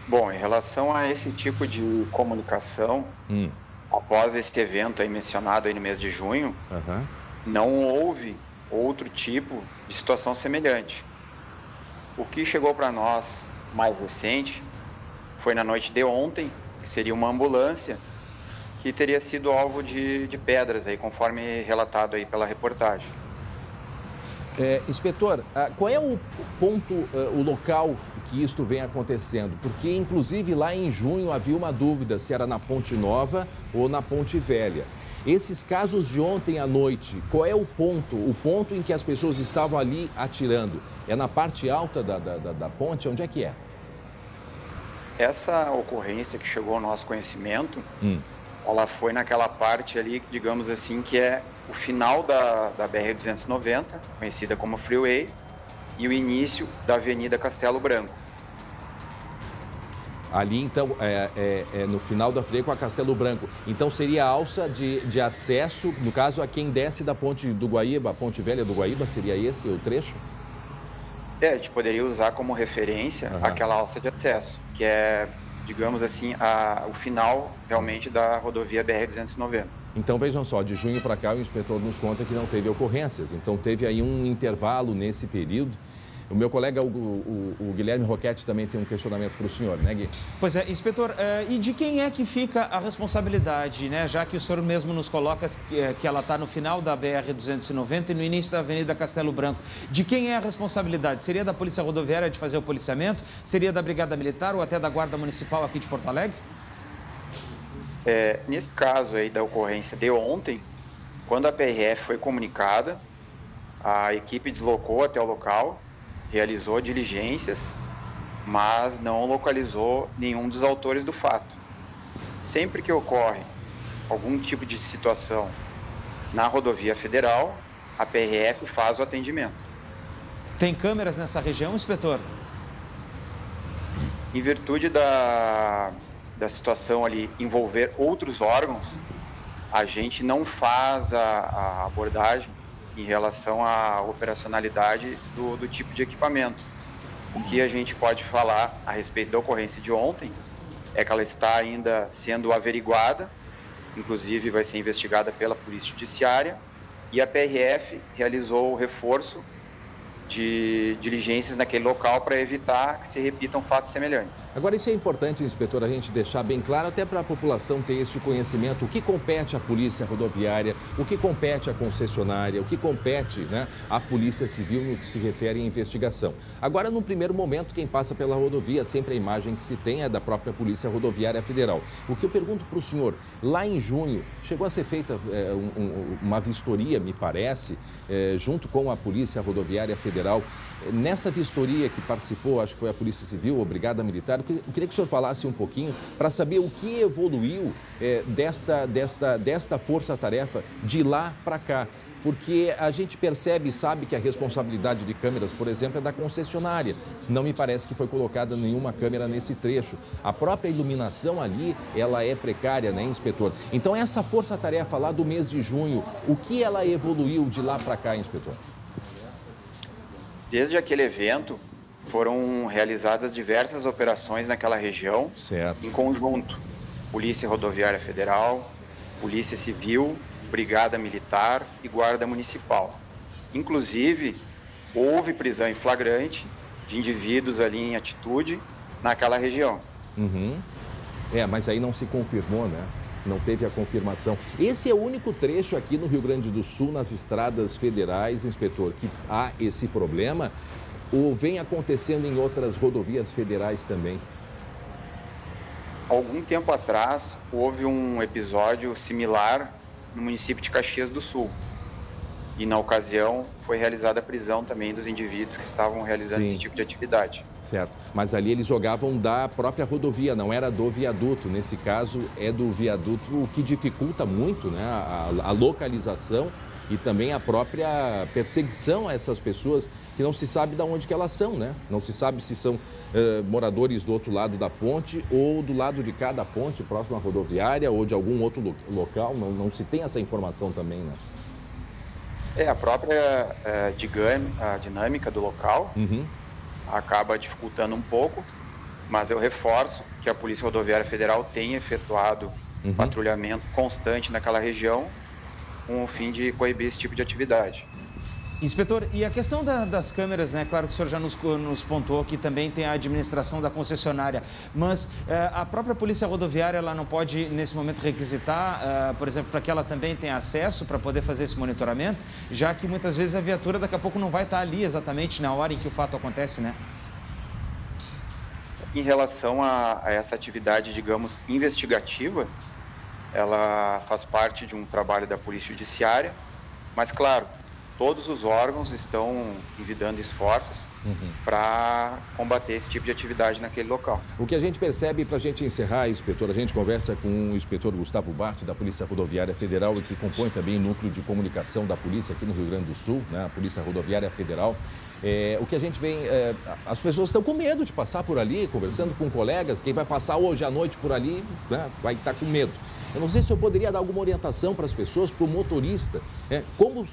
Bom, em relação a esse tipo de comunicação, após esse evento aí mencionado aí no mês de junho, não houve outro tipo de situação semelhante. O que chegou para nós mais recente foi na noite de ontem, que seria uma ambulância que teria sido alvo de pedras, aí, conforme relatado aí pela reportagem. Inspetor, qual é o ponto, o local que isto vem acontecendo? Porque, inclusive, lá em junho havia uma dúvida se era na Ponte Nova ou na Ponte Velha. Esses casos de ontem à noite, qual é o ponto em que as pessoas estavam ali atirando? É na parte alta da ponte? Onde é que é? Essa ocorrência que chegou ao nosso conhecimento, ela foi naquela parte ali, digamos assim, que é o final da BR-290, conhecida como Freeway, e o início da Avenida Castelo Branco. Ali, então, no final da Freeway com a Castelo Branco. Então, seria a alça de acesso, no caso, a quem desce da Ponte do Guaíba, a Ponte Velha do Guaíba, seria esse o trecho? A gente poderia usar como referência aquela alça de acesso, que é digamos assim, o final realmente da rodovia BR-290. Então, vejam só, de junho para cá o inspetor nos conta que não teve ocorrências. Então, teve aí um intervalo nesse período. O meu colega, o Guilherme Roquete, também tem um questionamento para o senhor, né, Gui? Pois é, inspetor, e de quem é que fica a responsabilidade, né? Já que o senhor mesmo nos coloca que ela está no final da BR-290 e no início da Avenida Castelo Branco. De quem é a responsabilidade? Seria da Polícia Rodoviária de fazer o policiamento? Seria da Brigada Militar ou até da Guarda Municipal aqui de Porto Alegre? Nesse caso aí da ocorrência de ontem, quando a PRF foi comunicada, a equipe deslocou até o local, realizou diligências, mas não localizou nenhum dos autores do fato. Sempre que ocorre algum tipo de situação na rodovia federal, a PRF faz o atendimento. Tem câmeras nessa região, inspetor? Em virtude da situação ali envolver outros órgãos, a gente não faz a abordagem em relação à operacionalidade do tipo de equipamento. O que a gente pode falar a respeito da ocorrência de ontem é que ela está ainda sendo averiguada, inclusive vai ser investigada pela Polícia Judiciária, e a PRF realizou o reforço de diligências naquele local para evitar que se repitam fatos semelhantes. Agora, isso é importante, inspetor, a gente deixar bem claro, até para a população ter esse conhecimento, o que compete à Polícia Rodoviária, o que compete à concessionária, o que compete, né, à Polícia Civil no que se refere à investigação. Agora, no primeiro momento, quem passa pela rodovia, sempre a imagem que se tem é da própria Polícia Rodoviária Federal. O que eu pergunto para o senhor, lá em junho, chegou a ser feita uma vistoria, me parece, junto com a Polícia Rodoviária Federal. Nessa vistoria que participou, acho que foi a Polícia Civil, a Brigada Militar, eu queria que o senhor falasse um pouquinho para saber o que evoluiu desta força-tarefa de lá para cá. Porque a gente percebe e sabe que a responsabilidade de câmeras, por exemplo, é da concessionária. Não me parece que foi colocada nenhuma câmera nesse trecho. A própria iluminação ali, ela é precária, né, inspetor? Então, essa força-tarefa lá do mês de junho, o que ela evoluiu de lá para cá, inspetor? Desde aquele evento, foram realizadas diversas operações naquela região, certo, em conjunto. Polícia Rodoviária Federal, Polícia Civil, Brigada Militar e Guarda Municipal. Inclusive, houve prisão em flagrante de indivíduos ali em atitude naquela região. Uhum. Mas aí não se confirmou, né? Não teve a confirmação. Esse é o único trecho aqui no Rio Grande do Sul, nas estradas federais, inspetor, que há esse problema, ou vem acontecendo em outras rodovias federais também? Algum tempo atrás, houve um episódio similar no município de Caxias do Sul. E, na ocasião, foi realizada a prisão também dos indivíduos que estavam realizando esse tipo de atividade. Certo. Mas ali eles jogavam da própria rodovia, não era do viaduto. Nesse caso, é do viaduto, o que dificulta muito, né, a localização e também a própria perseguição a essas pessoas que não se sabe de onde que elas são, né? Não se sabe se são moradores do outro lado da ponte ou do lado de cada ponte, próximo à rodoviária ou de algum outro local. Não se tem essa informação também, né? A própria dinâmica do local acaba dificultando um pouco, mas eu reforço que a Polícia Rodoviária Federal tem efetuado patrulhamento constante naquela região com o fim de coibir esse tipo de atividade. Inspetor, e a questão das câmeras, né? Claro que o senhor já nos pontuou que também tem a administração da concessionária, mas a própria Polícia Rodoviária, ela não pode, nesse momento, requisitar, por exemplo, para que ela também tenha acesso para poder fazer esse monitoramento, já que muitas vezes a viatura daqui a pouco não vai estar ali exatamente na hora em que o fato acontece, né? Em relação a essa atividade, digamos, investigativa, ela faz parte de um trabalho da Polícia Judiciária, mas, claro, todos os órgãos estão envidando esforços para combater esse tipo de atividade naquele local. O que a gente percebe, para a gente encerrar, inspetor, a gente conversa com o inspetor Gustavo Bart, da Polícia Rodoviária Federal, e que compõe também o núcleo de comunicação da polícia aqui no Rio Grande do Sul, né, a Polícia Rodoviária Federal. O que a gente vem, as pessoas estão com medo de passar por ali, conversando com colegas, quem vai passar hoje à noite por ali, né, vai estar com medo. Eu não sei se eu poderia dar alguma orientação para as pessoas, para o motorista, como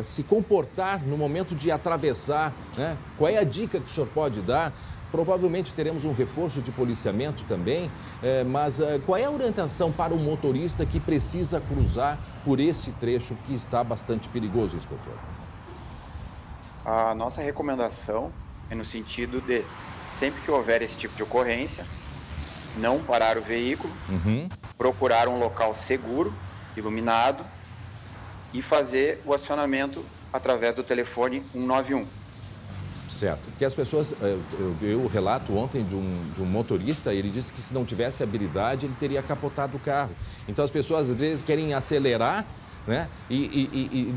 se comportar no momento de atravessar, né? Qual é a dica que o senhor pode dar provavelmente teremos um reforço de policiamento também, mas qual é a orientação para o motorista que precisa cruzar por esse trecho que está bastante perigoso, inspetor? A nossa recomendação é no sentido de, sempre que houver esse tipo de ocorrência, não parar o veículo, procurar um local seguro, iluminado e fazer o acionamento através do telefone 191. Certo, porque as pessoas, eu vi o relato ontem de um motorista, ele disse que se não tivesse habilidade ele teria capotado o carro. Então as pessoas às vezes querem acelerar, né? E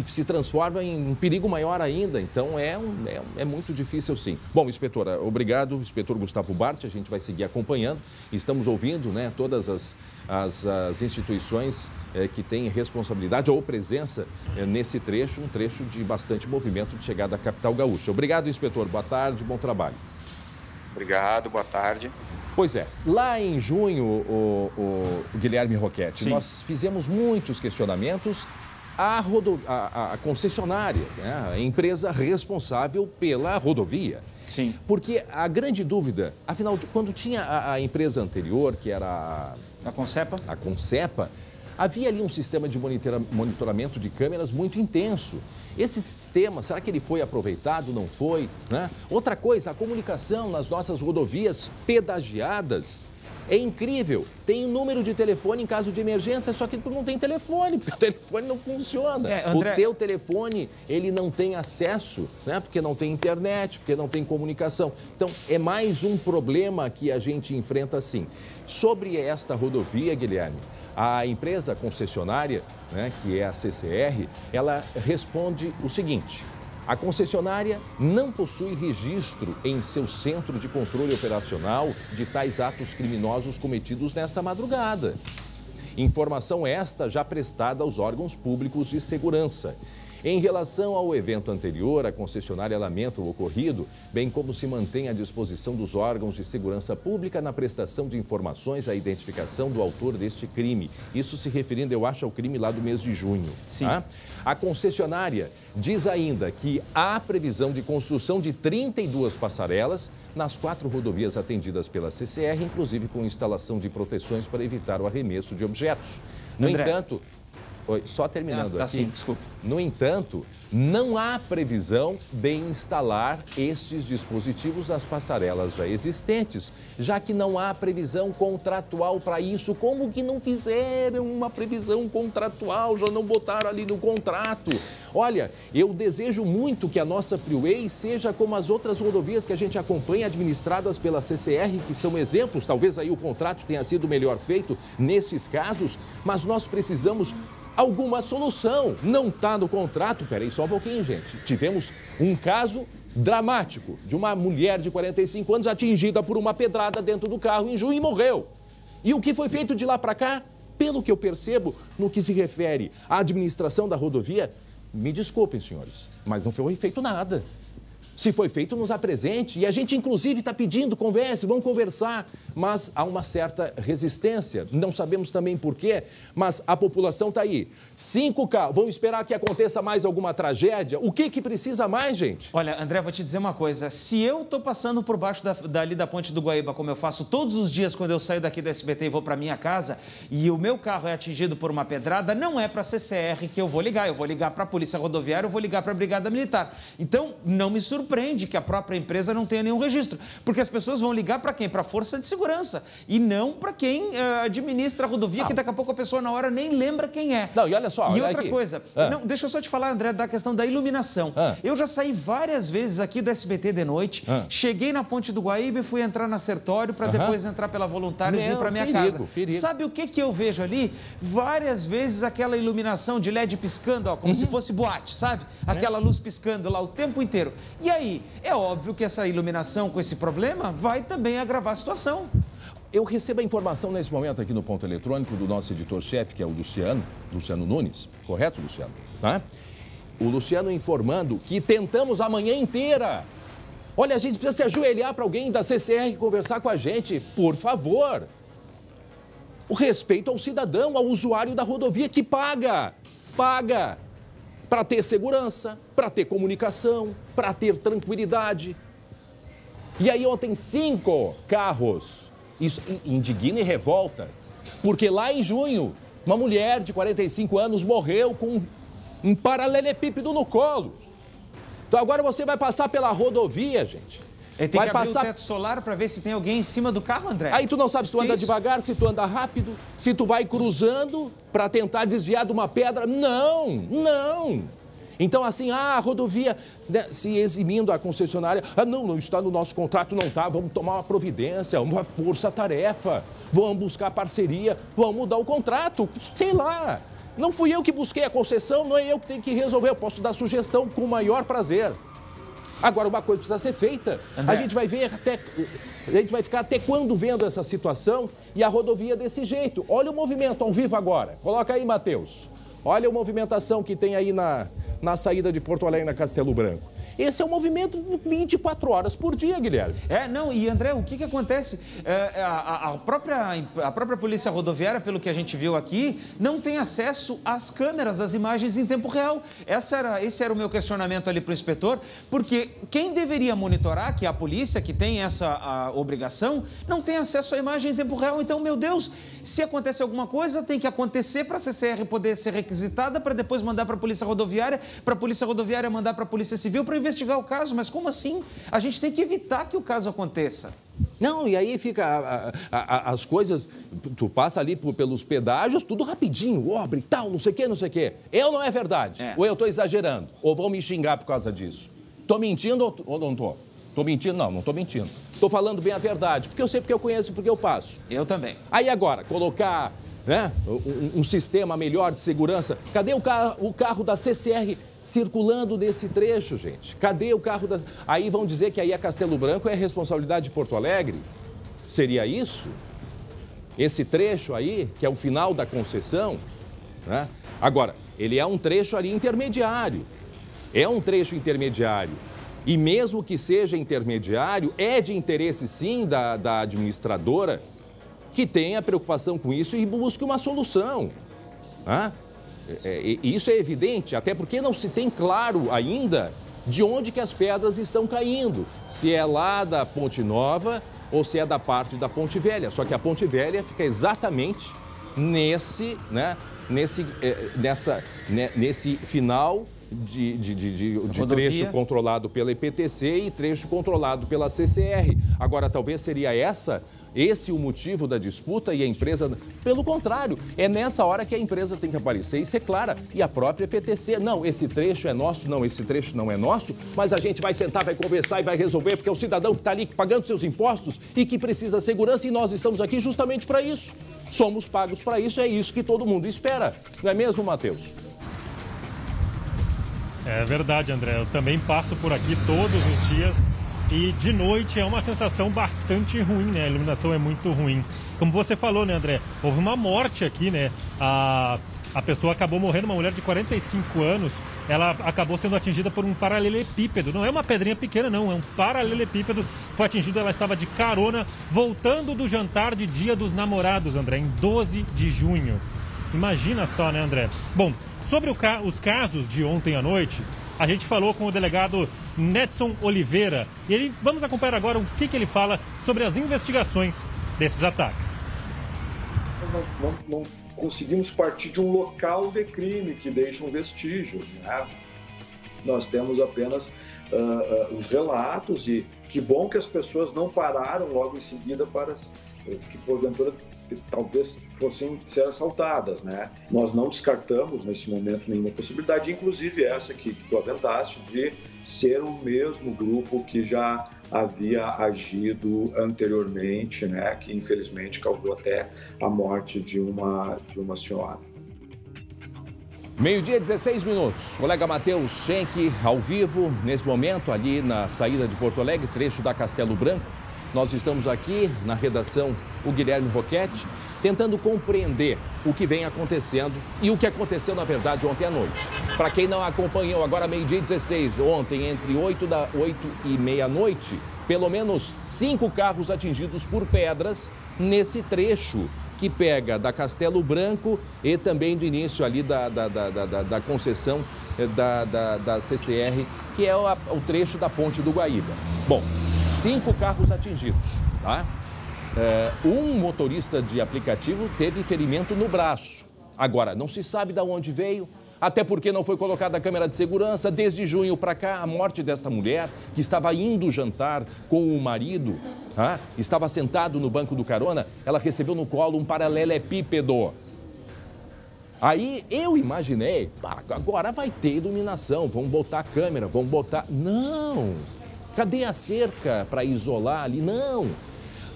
se transforma em um perigo maior ainda. Então é muito difícil, sim. Bom, inspetora, obrigado, inspetor Gustavo Bart, a gente vai seguir acompanhando. Estamos ouvindo, né, todas as instituições que têm responsabilidade ou presença nesse trecho, um trecho de bastante movimento de chegada à capital gaúcha. Obrigado, inspetor. Boa tarde, bom trabalho. Obrigado, boa tarde. Pois é, lá em junho, o Guilherme Roquete, nós fizemos muitos questionamentos à concessionária, né, a empresa responsável pela rodovia. Sim. Porque a grande dúvida, afinal, quando tinha a empresa anterior, que era a Concepa? A Concepa, havia ali um sistema de monitoramento de câmeras muito intenso. Esse sistema, será que ele foi aproveitado? Não foi? Né? Outra coisa, a comunicação nas nossas rodovias pedagiadas é incrível. Tem um número de telefone em caso de emergência, só que tu não tem telefone, porque o telefone não funciona. André... O teu telefone, ele não tem acesso, né? Porque não tem internet, porque não tem comunicação. Então, é mais um problema que a gente enfrenta assim. Sobre esta rodovia, Guilherme, a empresa concessionária, né, que é a CCR, ela responde o seguinte: a concessionária não possui registro em seu centro de controle operacional de tais atos criminosos cometidos nesta madrugada. Informação esta já prestada aos órgãos públicos de segurança. Em relação ao evento anterior, a concessionária lamenta o ocorrido, bem como se mantém à disposição dos órgãos de segurança pública na prestação de informações à identificação do autor deste crime. Isso se referindo, eu acho, ao crime lá do mês de junho. Sim. Tá? A concessionária diz ainda que há previsão de construção de 32 passarelas nas 4 rodovias atendidas pela CCR, inclusive com instalação de proteções para evitar o arremesso de objetos. No entanto... Oi, só terminando aqui. Sim, desculpa. No entanto, não há previsão de instalar estes dispositivos nas passarelas já existentes, já que não há previsão contratual para isso. Como que não fizeram uma previsão contratual, já não botaram ali no contrato? Olha, eu desejo muito que a nossa Freeway seja como as outras rodovias que a gente acompanha, administradas pela CCR, que são exemplos. Talvez aí o contrato tenha sido melhor feito nesses casos, mas nós precisamos alguma solução. Não está no contrato. Peraí só um pouquinho, gente. Tivemos um caso dramático de uma mulher de 45 anos atingida por uma pedrada dentro do carro em junho e morreu. E o que foi feito de lá para cá? Pelo que eu percebo, no que se refere à administração da rodovia, me desculpem, senhores, mas não foi feito nada. Se foi feito, nos apresente. E a gente, inclusive, está pedindo, converse, vamos conversar. Mas há uma certa resistência. Não sabemos também por quê, mas a população está aí. 5 carros. Vamos esperar que aconteça mais alguma tragédia? O que precisa mais, gente? Olha, André, vou te dizer uma coisa. Se eu estou passando por baixo dali da ponte do Guaíba, como eu faço todos os dias quando eu saio daqui do SBT e vou para minha casa, e o meu carro é atingido por uma pedrada, não é para a CCR que eu vou ligar. Eu vou ligar para a Polícia Rodoviária, eu vou ligar para a Brigada Militar. Então, não me surpreende que a própria empresa não tenha nenhum registro, porque as pessoas vão ligar para quem? Para a força de segurança e não para quem administra a rodovia, que daqui a pouco a pessoa na hora nem lembra quem é. Não, e olha só, e outra coisa, não, deixa eu só te falar, André, da questão da iluminação. Eu já saí várias vezes aqui do SBT de noite, cheguei na Ponte do Guaíba e fui entrar na Sertório para depois entrar pela Voluntários e ir para minha casa. Sabe o que eu vejo ali? Várias vezes aquela iluminação de LED piscando, ó, como se fosse boate, sabe? Aquela luz piscando lá o tempo inteiro. E aí, é óbvio que essa iluminação com esse problema vai também agravar a situação. Eu recebo a informação nesse momento aqui no ponto eletrônico do nosso editor-chefe, que é o Luciano Nunes. Correto, Luciano? Tá? O Luciano informando que tentamos a manhã inteira. Olha, a gente precisa se ajoelhar para alguém da CCR conversar com a gente, por favor. O respeito ao cidadão, ao usuário da rodovia que paga. Paga. Para ter segurança, para ter comunicação, para ter tranquilidade. E aí ontem 5 carros. Isso indigna e revolta. Porque lá em junho, uma mulher de 45 anos morreu com um paralelepípedo no colo. Então agora você vai passar pela rodovia, gente. Ele tem que abrir o teto solar para ver se tem alguém em cima do carro, André. Aí tu não sabe se tu anda devagar, se tu anda rápido, se tu vai cruzando para tentar desviar de uma pedra. Não. Então assim, a rodovia, né, se eximindo a concessionária. Não está no nosso contrato, não tá. Vamos tomar uma providência, uma força-tarefa. Vamos buscar parceria, vamos mudar o contrato. Sei lá. Não fui eu que busquei a concessão, não é eu que tenho que resolver. Eu posso dar sugestão com o maior prazer. Agora, uma coisa precisa ser feita. André. A gente vai ficar até quando vendo essa situação e a rodovia desse jeito. Olha o movimento ao vivo agora. Coloca aí, Matheus. Olha a movimentação que tem aí na saída de Porto Alegre, na Castelo Branco. Esse é um movimento 24 horas por dia, Guilherme. E André, o que acontece? A própria Polícia Rodoviária, pelo que a gente viu aqui, não tem acesso às câmeras, às imagens em tempo real. Esse era o meu questionamento ali para o inspetor, porque quem deveria monitorar, que é a polícia, que tem essa obrigação, não tem acesso à imagem em tempo real. Então, meu Deus, se acontece alguma coisa, tem que acontecer para a CCR poder ser requisitada, para depois mandar para a Polícia Rodoviária mandar para a Polícia Civil para investigar o caso. Mas como assim? A gente tem que evitar que o caso aconteça. Não, e aí fica as coisas, tu passa ali pelos pedágios, tudo rapidinho, obra e tal, não sei o quê. Não é verdade? Ou eu estou exagerando? Ou vão me xingar por causa disso? Estou mentindo ou não estou? Estou mentindo? Não estou mentindo. Estou falando bem a verdade, porque eu sei, porque eu conheço, porque eu passo. Eu também. Aí agora, colocar, né, um sistema melhor de segurança. Cadê o carro da CCR circulando nesse trecho, gente? Cadê o carro da... Aí vão dizer que aí a Castelo Branco é responsabilidade de Porto Alegre? Seria isso? Esse trecho aí, que é o final da concessão, né? Agora, ele é um trecho ali intermediário. É um trecho intermediário. E mesmo que seja intermediário, é de interesse, sim, da administradora que tenha preocupação com isso e busque uma solução. Né? Isso é evidente, até porque não se tem claro ainda de onde que as pedras estão caindo. Se é lá da Ponte Nova ou se é da parte da Ponte Velha. Só que a Ponte Velha fica exatamente nesse final de trecho controlado pela IPTC e trecho controlado pela CCR. Agora, talvez seria esse o motivo da disputa e a empresa... Pelo contrário, é nessa hora que a empresa tem que aparecer e ser clara. E a própria IPTC, não, esse trecho é nosso, não, esse trecho não é nosso, mas a gente vai sentar, vai conversar e vai resolver, porque é o cidadão que está ali pagando seus impostos e que precisa de segurança, e nós estamos aqui justamente para isso. Somos pagos para isso, é isso que todo mundo espera. Não é mesmo, Matheus? É verdade, André. Eu também passo por aqui todos os dias e de noite é uma sensação bastante ruim, né? A iluminação é muito ruim. Como você falou, né, André? Houve uma morte aqui, né? A pessoa acabou morrendo, uma mulher de 45 anos. Ela acabou sendo atingida por um paralelepípedo. Não é uma pedrinha pequena, não. É um paralelepípedo. Foi atingida, ela estava de carona, voltando do jantar de Dia dos Namorados, André, em 12 de junho. Imagina só, né, André? Bom, sobre os casos de ontem à noite, a gente falou com o delegado Netson Oliveira e vamos acompanhar agora o que ele fala sobre as investigações desses ataques. Não conseguimos partir de um local de crime que deixa um vestígio, né? Nós temos apenas os relatos e que bom que as pessoas não pararam logo em seguida para que porventura talvez fossem ser assaltadas, né? Nós não descartamos nesse momento nenhuma possibilidade, inclusive essa que tu aventaste, de ser o mesmo grupo que já havia agido anteriormente, né? Que infelizmente causou até a morte de uma senhora. Meio-dia, 16 minutos. Colega Matheus Schenck, ao vivo, nesse momento, ali na saída de Porto Alegre, trecho da Castelo Branco. Nós estamos aqui na redação, o Guilherme Roquette, tentando compreender o que vem acontecendo e o que aconteceu, na verdade, ontem à noite. Para quem não acompanhou, agora meio-dia 16, ontem, entre 8 e meia-noite, pelo menos 5 carros atingidos por pedras nesse trecho que pega da Castelo Branco e também do início ali da concessão da CCR, que é o trecho da Ponte do Guaíba. Bom, 5 carros atingidos, tá? Um motorista de aplicativo teve ferimento no braço. Agora, não se sabe de onde veio, até porque não foi colocada a câmera de segurança. Desde junho para cá, a morte desta mulher, que estava indo jantar com o marido, estava sentado no banco do carona, ela recebeu no colo um paralelepípedo. Aí eu imaginei, agora vai ter iluminação, vão botar câmera, vão botar... Não! Cadê a cerca para isolar ali? Não!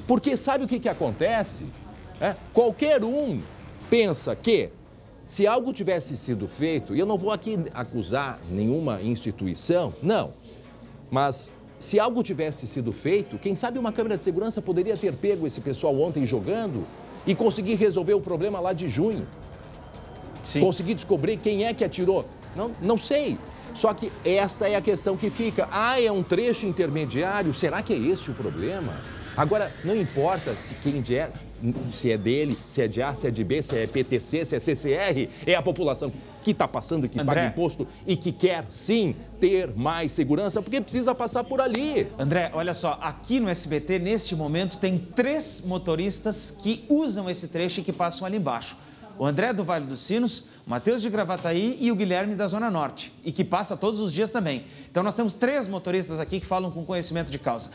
Porque sabe o que acontece? Qualquer um pensa que se algo tivesse sido feito, e eu não vou aqui acusar nenhuma instituição, não, mas se algo tivesse sido feito, quem sabe uma câmera de segurança poderia ter pego esse pessoal ontem jogando e conseguir resolver o problema lá de junho. Sim. Conseguir descobrir quem é que atirou. Não sei. Só que esta é a questão que fica. É um trecho intermediário. Será que é esse o problema? Agora, não importa se é dele, se é de A, se é de B, se é PTC, se é CCR, é a população que está passando e que paga imposto e que quer, sim, ter mais segurança, porque precisa passar por ali. André, olha só, aqui no SBT, neste momento, tem 3 motoristas que usam esse trecho e que passam ali embaixo. O André do Vale dos Sinos, o Matheus de Gravataí e o Guilherme da Zona Norte, e que passa todos os dias também. Então nós temos 3 motoristas aqui que falam com conhecimento de causa.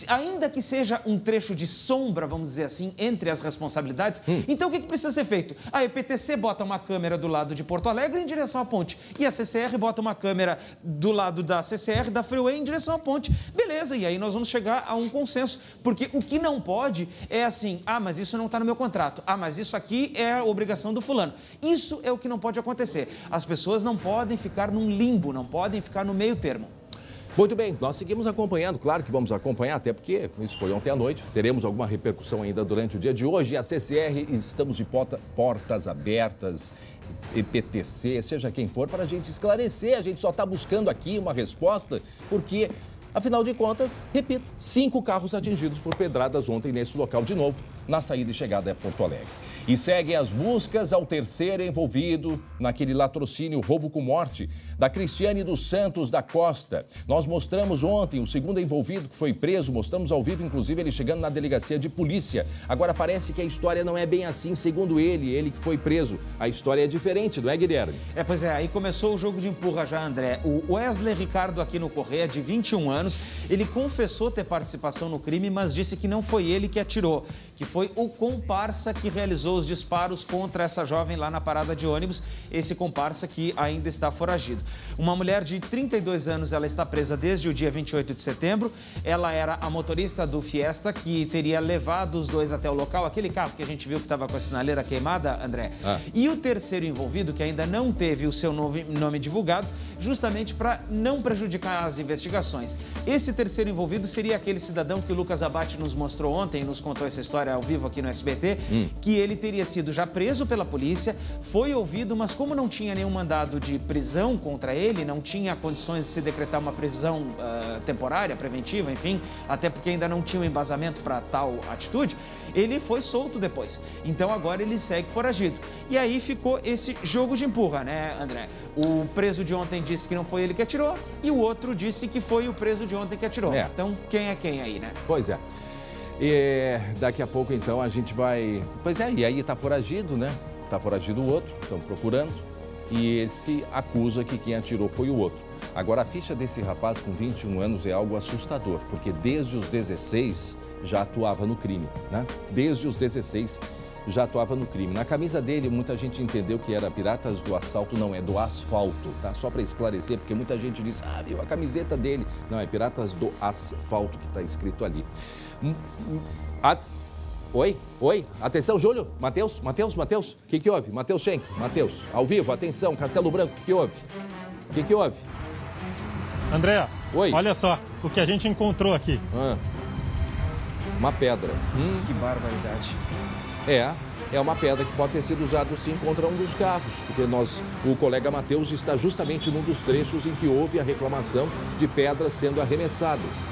Ainda que seja um trecho de sombra, vamos dizer assim, entre as responsabilidades, então o que precisa ser feito? A EPTC bota uma câmera do lado de Porto Alegre em direção à ponte, e a CCR bota uma câmera do lado da CCR, da Freeway, em direção à ponte. Beleza, e aí nós vamos chegar a um consenso, porque o que não pode é assim, mas isso não está no meu contrato, mas isso aqui é a obrigação do fulano. Isso é o que não pode acontecer. As pessoas não podem ficar num limbo, não podem ficar no meio termo. Muito bem, nós seguimos acompanhando, claro que vamos acompanhar, até porque isso foi ontem à noite, teremos alguma repercussão ainda durante o dia de hoje. E a CCR, estamos de portas abertas, EPTC, seja quem for, para a gente esclarecer. A gente só está buscando aqui uma resposta, porque... Afinal de contas, repito, 5 carros atingidos por pedradas ontem nesse local de novo, na saída e chegada a Porto Alegre. E seguem as buscas ao terceiro envolvido naquele latrocínio roubo com morte da Cristiane dos Santos da Costa. Nós mostramos ontem o segundo envolvido que foi preso, mostramos ao vivo, inclusive, ele chegando na delegacia de polícia. Agora parece que a história não é bem assim, segundo ele que foi preso. A história é diferente, não é, Guilherme? Pois é, aí começou o jogo de empurra já, André. O Wesley Ricardo aqui no Correia, de 21 anos, ele confessou ter participação no crime, mas disse que não foi ele que atirou, que foi o comparsa que realizou os disparos contra essa jovem lá na parada de ônibus, esse comparsa que ainda está foragido. Uma mulher de 32 anos, ela está presa desde o dia 28 de setembro, ela era a motorista do Fiesta que teria levado os dois até o local, aquele carro que a gente viu que estava com a sinaleira queimada, André. E o terceiro envolvido, que ainda não teve o seu nome divulgado, justamente para não prejudicar as investigações. Esse terceiro envolvido seria aquele cidadão que o Lucas Abate nos mostrou ontem, nos contou essa história ao vivo aqui no SBT, que ele teria sido já preso pela polícia, foi ouvido, mas como não tinha nenhum mandado de prisão contra ele, não tinha condições de se decretar uma prisão temporária, preventiva, enfim, até porque ainda não tinha um embasamento para tal atitude, ele foi solto depois. Então agora ele segue foragido. E aí ficou esse jogo de empurra, né, André? O preso de ontem disse que não foi ele que atirou e o outro disse que foi o preso de ontem que atirou. Então, quem é quem aí, né? Pois é. E daqui a pouco, então, a gente vai... Pois é, e aí tá foragido, né? Tá foragido o outro, estão procurando. E esse acusa que quem atirou foi o outro. Agora, a ficha desse rapaz com 21 anos é algo assustador, porque desde os 16 já atuava no crime, né? Desde os 16 já atuava no crime. Na camisa dele, muita gente entendeu que era Piratas do Assalto, não, é do Asfalto, tá? Só para esclarecer, porque muita gente diz, viu a camiseta dele. Não, é Piratas do Asfalto que está escrito ali. Oi, atenção, Júlio, Matheus, o que houve? Matheus Schenck, Matheus, ao vivo, atenção, Castelo Branco, o que houve? O que houve? André, oi. Olha só o que a gente encontrou aqui. Uma pedra. Que barbaridade. É uma pedra que pode ter sido usada sim contra um dos carros, porque o colega Matheus está justamente num dos trechos em que houve a reclamação de pedras sendo arremessadas.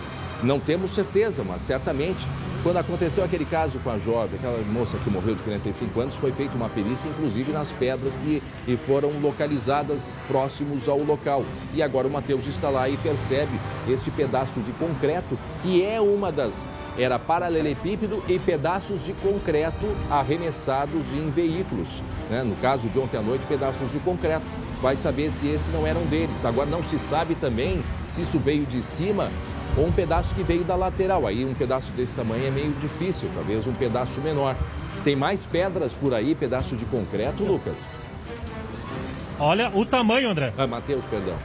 Não temos certeza, mas certamente Quando aconteceu aquele caso com a jovem, aquela moça que morreu de 45 anos, foi feita uma perícia, inclusive nas pedras que foram localizadas próximos ao local. E agora o Matheus está lá e percebe este pedaço de concreto, que é uma das... Era paralelepípedo e pedaços de concreto arremessados em veículos. Né? No caso de ontem à noite, pedaços de concreto. Vai saber se esse não era um deles. Agora não se sabe também se isso veio de cima ou um pedaço que veio da lateral. Aí um pedaço desse tamanho é meio difícil, talvez um pedaço menor. Tem mais pedras por aí, pedaço de concreto, Lucas? Olha o tamanho, André. Matheus, perdão.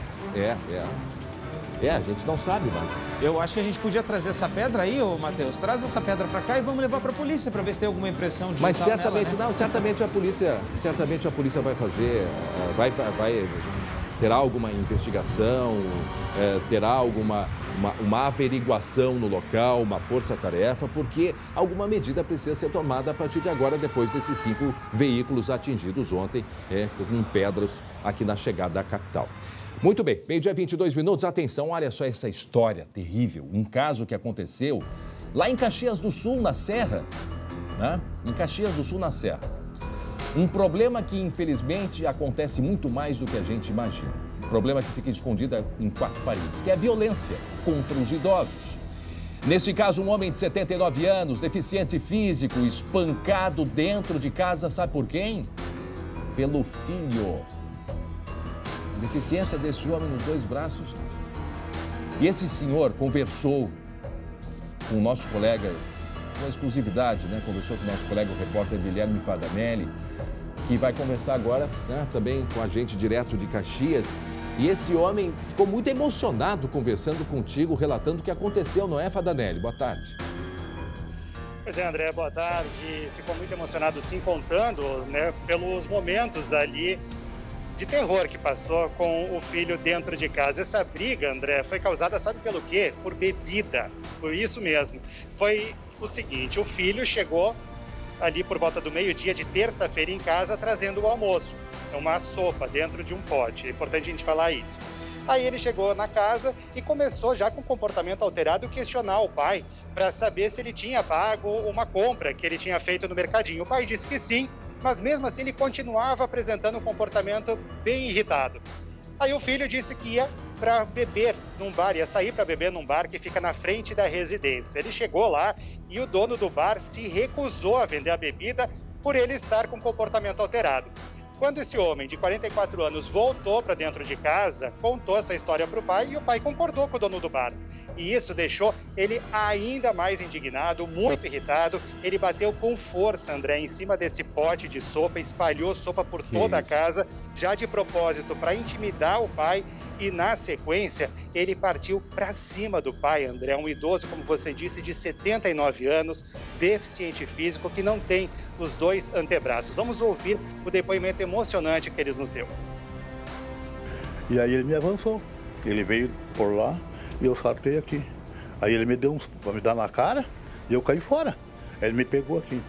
A gente não sabe, mas... Eu acho que a gente podia trazer essa pedra aí, ô Matheus. Traz essa pedra pra cá e vamos levar pra polícia pra ver se tem alguma impressão digital. Mas certamente, nela, né? não, certamente a polícia vai fazer, terá alguma investigação, terá alguma uma averiguação no local, uma força-tarefa, porque alguma medida precisa ser tomada a partir de agora, depois desses 5 veículos atingidos ontem com pedras aqui na chegada à capital. Muito bem, meio-dia 22 minutos, atenção, olha só essa história terrível, um caso que aconteceu lá em Caxias do Sul, na Serra, né? Em Caxias do Sul, na Serra. Um problema que, infelizmente, acontece muito mais do que a gente imagina. Um problema que fica escondido em 4 paredes, que é a violência contra os idosos. Neste caso, um homem de 79 anos, deficiente físico, espancado dentro de casa, sabe por quem? Pelo filho. A deficiência desse homem nos 2 braços. E esse senhor conversou com o nosso colega, com exclusividade, né? Conversou com o nosso colega, o repórter Guilherme Fadanelli, que vai conversar agora, né, também com a gente direto de Caxias. E esse homem ficou muito emocionado conversando contigo, relatando o que aconteceu, não é, Fadanelli? Boa tarde. Pois é, André, boa tarde. Ficou muito emocionado, sim, contando, né, pelos momentos ali de terror que passou com o filho dentro de casa. Essa briga, André, foi causada, sabe pelo quê? Por bebida, por isso mesmo. Foi o seguinte, o filho chegou ali por volta do meio-dia de terça-feira em casa, trazendo o almoço, uma sopa dentro de um pote, é importante a gente falar isso. Aí ele chegou na casa e começou já com comportamento alterado questionar o pai para saber se ele tinha pago uma compra que ele tinha feito no mercadinho. O pai disse que sim, mas mesmo assim ele continuava apresentando um comportamento bem irritado. Aí o filho disse que ia para beber num bar, ia sair para beber num bar que fica na frente da residência. Ele chegou lá e o dono do bar se recusou a vender a bebida por ele estar com comportamento alterado. Quando esse homem de 44 anos voltou para dentro de casa, contou essa história para o pai e o pai concordou com o dono do bar. E isso deixou ele ainda mais indignado, muito irritado. Ele bateu com força, André, em cima desse pote de sopa, espalhou sopa por toda a casa, já de propósito para intimidar o pai. E na sequência, ele partiu para cima do pai, André, um idoso, como você disse, de 79 anos, deficiente físico, que não tem os 2 antebraços. Vamos ouvir o depoimento emocionante que eles nos deu. E aí ele me avançou, ele veio por lá e eu saltei aqui. Aí ele me deu para me dar na cara e eu caí fora. Ele me pegou aqui,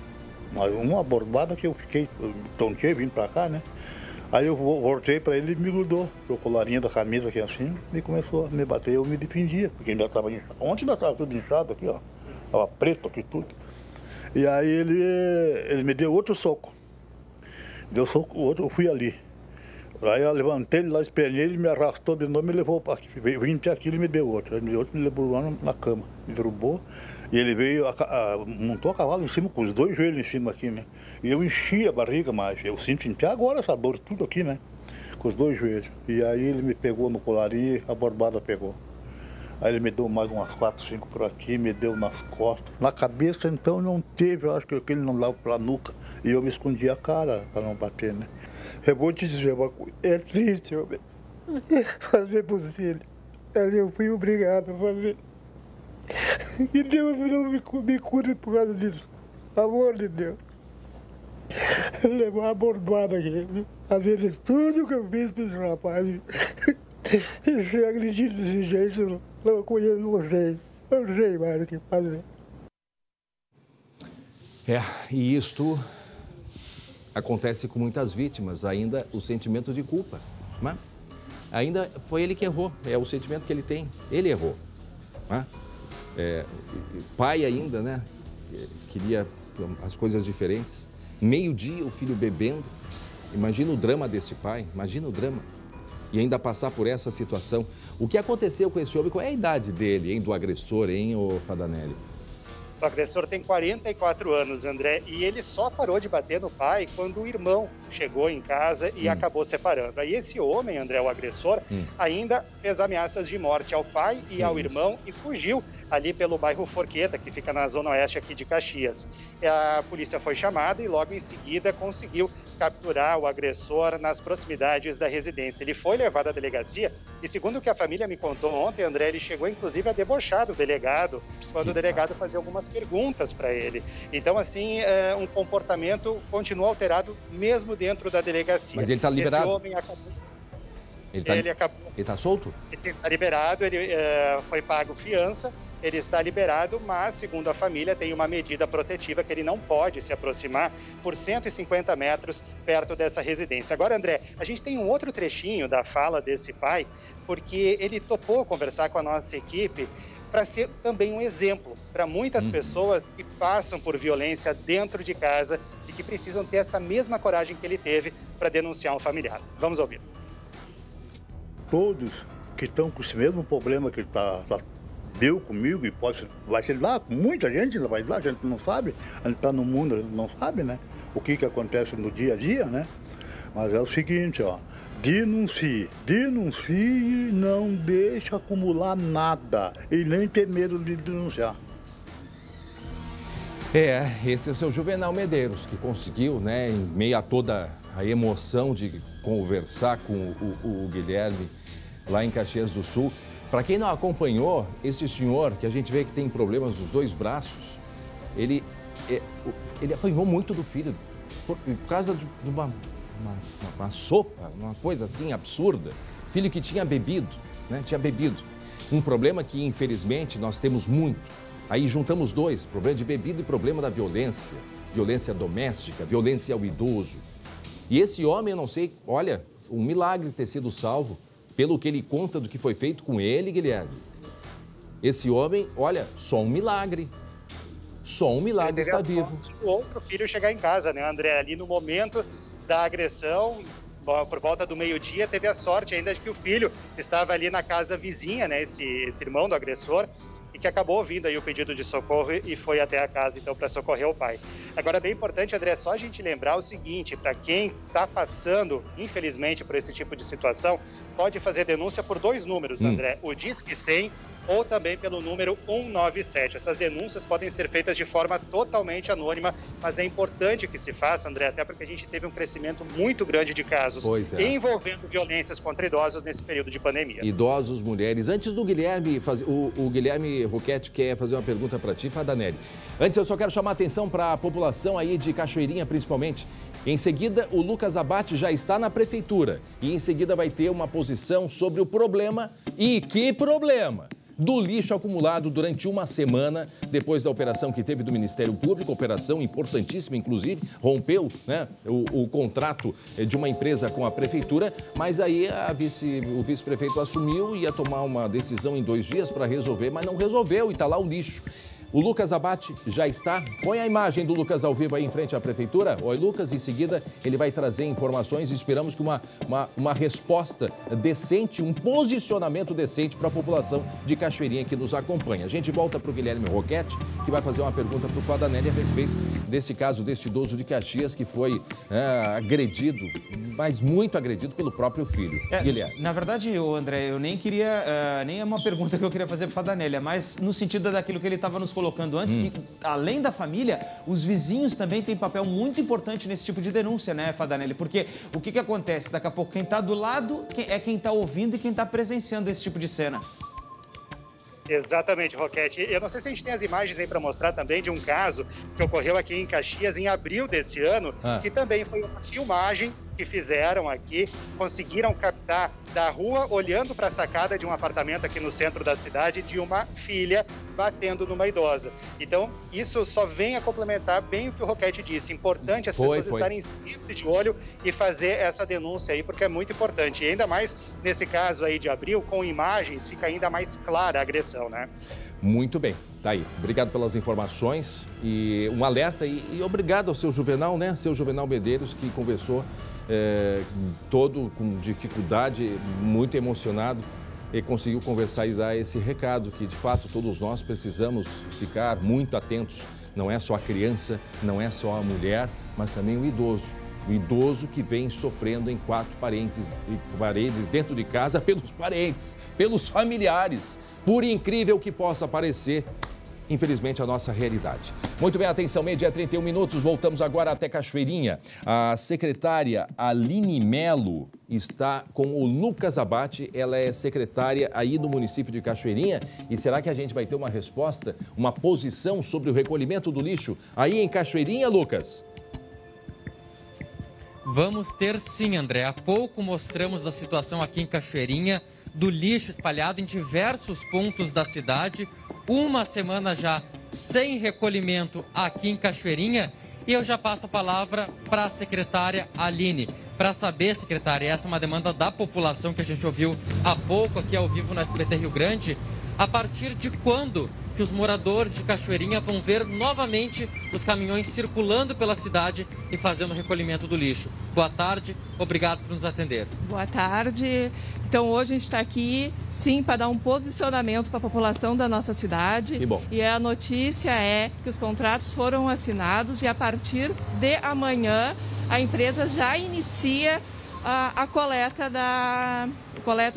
uma bordada que eu fiquei tonteei, vim para cá, né? Aí eu voltei para ele e me grudou, o colarinho da camisa aqui assim, e começou a me bater, eu me defendia, porque ainda estava inchado. Ontem ainda estava tudo inchado aqui, ó, estava preto aqui tudo. E aí ele me deu outro soco, deu soco, outro, eu fui ali. Aí eu levantei ele lá, espelhei, ele me arrastou de novo, me levou para aqui, vim até aqui, ele me deu outro, ele me levou lá na cama, me derrubou, e ele veio, montou a cavalo em cima, com os 2 joelhos em cima aqui, né? E eu enchi a barriga, mas eu sinto até agora essa dor, tudo aqui, né? Com os 2 joelhos. E aí ele me pegou no colarinho, a bordada pegou. Aí ele me deu mais umas 4, 5 por aqui, me deu nas costas. Na cabeça, então, não teve, eu acho que ele não dava pra nuca. E eu me escondi a cara para não bater, né? Eu vou te dizer uma coisa, é triste eu fazer por ele. Mas eu fui obrigado a fazer. E Deus não me cure por causa disso. Amor de Deus. Levar a bordada aqui. Às vezes tudo que eu fiz para esse rapaz. E se acredita desse jeito, não conheço vocês. Não sei mais o que fazer. E isto acontece com muitas vítimas, ainda o sentimento de culpa, né? Ainda foi ele que errou, é o sentimento que ele tem, ele errou, né? Pai ainda, né? queria as coisas diferentes. Meio-dia, o filho bebendo. Imagina o drama desse pai, imagina o drama. E ainda passar por essa situação. O que aconteceu com esse homem? Qual é a idade dele, hein, do agressor, hein, ô Fadanelli? O agressor tem 44 anos, André, e ele só parou de bater no pai quando o irmão chegou em casa e acabou separando. Aí esse homem, André, o agressor, ainda fez ameaças de morte ao pai e ao irmão e fugiu ali pelo bairro Forqueta, que fica na zona oeste aqui de Caxias. A polícia foi chamada e logo em seguida conseguiu capturar o agressor nas proximidades da residência. Ele foi levado à delegacia e, segundo o que a família me contou ontem, André, ele chegou inclusive a debochar do delegado quando o delegado fazia algumas perguntas para ele. Então, assim, um comportamento continua alterado mesmo dentro da delegacia. Mas ele está liberado? Esse homem acabou... Ele está solto? Ele está liberado, ele foi pago fiança, ele está liberado, mas, segundo a família, tem uma medida protetiva que ele não pode se aproximar por 150 metros perto dessa residência. Agora, André, a gente tem um outro trechinho da fala desse pai, porque ele topou conversar com a nossa equipe para ser também um exemplo para muitas pessoas que passam por violência dentro de casa e que precisam ter essa mesma coragem que ele teve para denunciar um familiar. Vamos ouvir. Todos que estão com esse mesmo problema que deu comigo e vai ser lá, muita gente vai lá, a gente não sabe, a gente está no mundo, a gente não sabe, né? O que acontece no dia a dia, né? Mas é o seguinte, ó, denuncie, não deixe acumular nada e nem ter medo de denunciar. Esse é o seu Juvenal Medeiros, que conseguiu, né, em meio a toda a emoção de conversar com o Guilherme lá em Caxias do Sul. Para quem não acompanhou, esse senhor, que a gente vê que tem problemas nos dois braços, ele apanhou muito do filho por causa de uma sopa, uma coisa assim absurda. Filho que tinha bebido, né? Tinha bebido. Um problema que, infelizmente, nós temos muito. Aí juntamos dois, problema de bebida e problema da violência. Violência doméstica, violência ao idoso. E esse homem, eu não sei, olha, um milagre ter sido salvo, pelo que ele conta do que foi feito com ele, Guilherme. Esse homem, olha, só um milagre. Só um milagre está vivo. O outro filho chegar em casa, né, André? Ali no momento da agressão, por volta do meio-dia, teve a sorte ainda de que o filho estava ali na casa vizinha, né, esse irmão do agressor, e que acabou ouvindo aí o pedido de socorro e foi até a casa, então, para socorrer o pai. Agora, bem importante, André, só a gente lembrar o seguinte, para quem está passando, infelizmente, por esse tipo de situação, pode fazer denúncia por 2 números, André, o Disque 100 ou também pelo número 197. Essas denúncias podem ser feitas de forma totalmente anônima, mas é importante que se faça, André, até porque a gente teve um crescimento muito grande de casos envolvendo violências contra idosos nesse período de pandemia. Idosos, mulheres. Antes do Guilherme, o Guilherme Roquete quer fazer uma pergunta para ti, Fadanelli. Antes, eu só quero chamar a atenção para a população aí de Cachoeirinha, principalmente. Em seguida, o Lucas Abate já está na prefeitura e em seguida vai ter uma posição sobre o problema. E que problema? Do lixo acumulado durante uma semana, depois da operação que teve do Ministério Público, operação importantíssima, inclusive, rompeu, né, o contrato de uma empresa com a prefeitura, mas aí o vice-prefeito assumiu e ia tomar uma decisão em 2 dias para resolver, mas não resolveu e está lá o lixo. O Lucas Abate já está. Põe a imagem do Lucas ao vivo aí em frente à prefeitura. Oi, Lucas. Em seguida, ele vai trazer informações e esperamos que uma resposta decente, um posicionamento decente para a população de Cachoeirinha que nos acompanha. A gente volta para o Guilherme Roquete, que vai fazer uma pergunta para o Fadanelli a respeito desse caso desse idoso de Caxias que foi agredido, mas muito agredido pelo próprio filho. Guilherme. Na verdade, André, eu nem queria, nem é uma pergunta que eu queria fazer para o Fadanelli, mas no sentido daquilo que ele estava nos colocando antes, que além da família, os vizinhos também têm papel muito importante nesse tipo de denúncia, né, Fadanelli? Porque o que acontece? Daqui a pouco quem está do lado é quem está ouvindo e quem está presenciando esse tipo de cena. Exatamente, Roquete. Eu não sei se a gente tem as imagens aí para mostrar também de um caso que ocorreu aqui em Caxias em abril desse ano, que também foi uma filmagem que fizeram aqui, conseguiram captar da rua, olhando para a sacada de um apartamento aqui no centro da cidade, de uma filha batendo numa idosa. Então, isso só vem a complementar bem o que o Roquete disse. Importante as pessoas estarem sempre de olho e fazer essa denúncia aí, porque é muito importante. E ainda mais nesse caso aí de abril, com imagens, fica ainda mais clara a agressão, né? Muito bem. Tá aí. Obrigado pelas informações e um alerta e obrigado ao seu Juvenal, né? Seu Juvenal Medeiros, que conversou todo com dificuldade, muito emocionado, e conseguiu conversar e dar esse recado que, de fato, todos nós precisamos ficar muito atentos. Não é só a criança, não é só a mulher, mas também o idoso. O idoso que vem sofrendo em quatro paredes dentro de casa pelos parentes, pelos familiares. Por incrível que possa parecer, infelizmente, a nossa realidade. Muito bem, atenção, meio-dia 31 minutos, voltamos agora até Cachoeirinha. A secretária Aline Melo está com o Lucas Abate, ela é secretária aí do município de Cachoeirinha. E será que a gente vai ter uma resposta, uma posição sobre o recolhimento do lixo aí em Cachoeirinha, Lucas? Vamos ter sim, André. Há pouco mostramos a situação aqui em Cachoeirinha do lixo espalhado em diversos pontos da cidade. Uma semana já sem recolhimento aqui em Cachoeirinha. E eu já passo a palavra para a secretária Aline. Para saber, secretária, essa é uma demanda da população que a gente ouviu há pouco aqui ao vivo no SBT Rio Grande. A partir de quando que os moradores de Cachoeirinha vão ver novamente os caminhões circulando pela cidade e fazendo o recolhimento do lixo? Boa tarde, obrigado por nos atender. Boa tarde. Então hoje a gente está aqui, sim, para dar um posicionamento para a população da nossa cidade. Que bom. E a notícia é que os contratos foram assinados e a partir de amanhã a empresa já inicia a coleta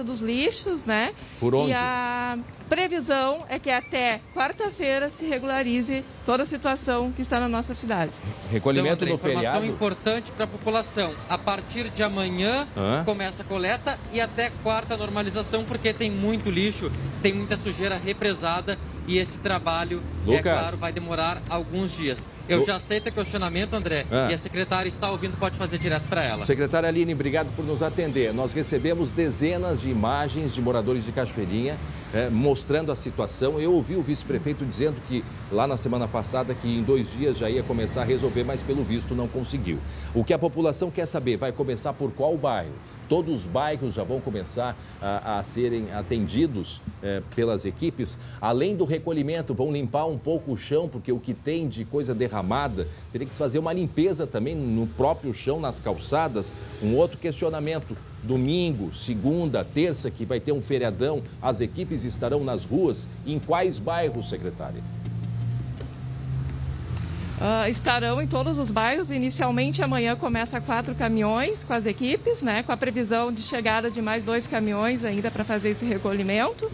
dos lixos, né? Por onde? E a previsão é que até quarta-feira se regularize toda a situação que está na nossa cidade. Recolhimento então, André, do feriado. Informação importante para a população. A partir de amanhã começa a coleta e até quarta a normalização, porque tem muito lixo, tem muita sujeira represada e esse trabalho, Lucas, é claro, vai demorar alguns dias. Eu já aceito o questionamento, André, e a secretária está ouvindo, pode fazer direto para ela. Secretária Aline, obrigado por nos atender. Nós recebemos dezenas de imagens de moradores de Cachoeirinha mostrando a situação. Eu ouvi o vice-prefeito dizendo que lá na semana passada que em 2 dias já ia começar a resolver, mas pelo visto não conseguiu. O que a população quer saber, vai começar por qual bairro? Todos os bairros já vão começar a serem atendidos pelas equipes. Além do recolhimento, vão limpar um pouco o chão, porque o que tem de coisa derramada, teria que se fazer uma limpeza também no próprio chão, nas calçadas. Um outro questionamento, domingo, segunda, terça, que vai ter um feriadão, as equipes estarão nas ruas. Em quais bairros, secretária? Estarão em todos os bairros. Inicialmente, amanhã começa 4 caminhões com as equipes, né? Com a previsão de chegada de mais 2 caminhões ainda para fazer esse recolhimento.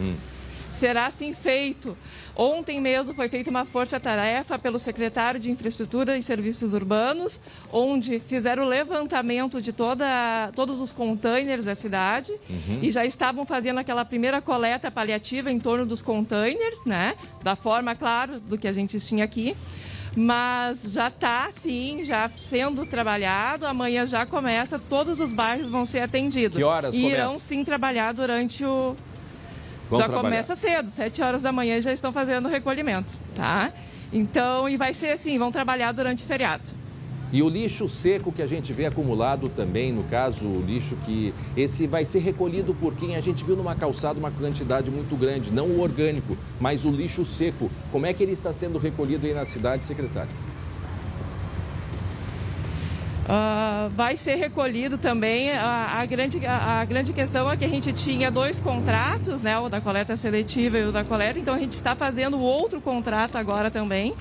Será assim feito. Ontem mesmo foi feita uma força-tarefa pelo secretário de Infraestrutura e Serviços Urbanos, onde fizeram o levantamento de todos os containers da cidade e já estavam fazendo aquela primeira coleta paliativa em torno dos containers, né? Da forma, claro, do que a gente tinha aqui. Mas já está, sim, já sendo trabalhado. Amanhã já começa, todos os bairros vão ser atendidos. Que horas começa? Irão, sim, trabalhar durante o... Começa cedo, 7 horas da manhã já estão fazendo o recolhimento, tá? Então, e vai ser assim, vão trabalhar durante o feriado. E o lixo seco que a gente vê acumulado também, no caso, o lixo que... Esse vai ser recolhido por quem a gente viu numa calçada uma quantidade muito grande, não o orgânico, mas o lixo seco. Como é que ele está sendo recolhido aí na cidade, secretário? Vai ser recolhido também. A grande questão é que a gente tinha 2 contratos, né? O da coleta seletiva e o da coleta, então a gente está fazendo outro contrato agora também.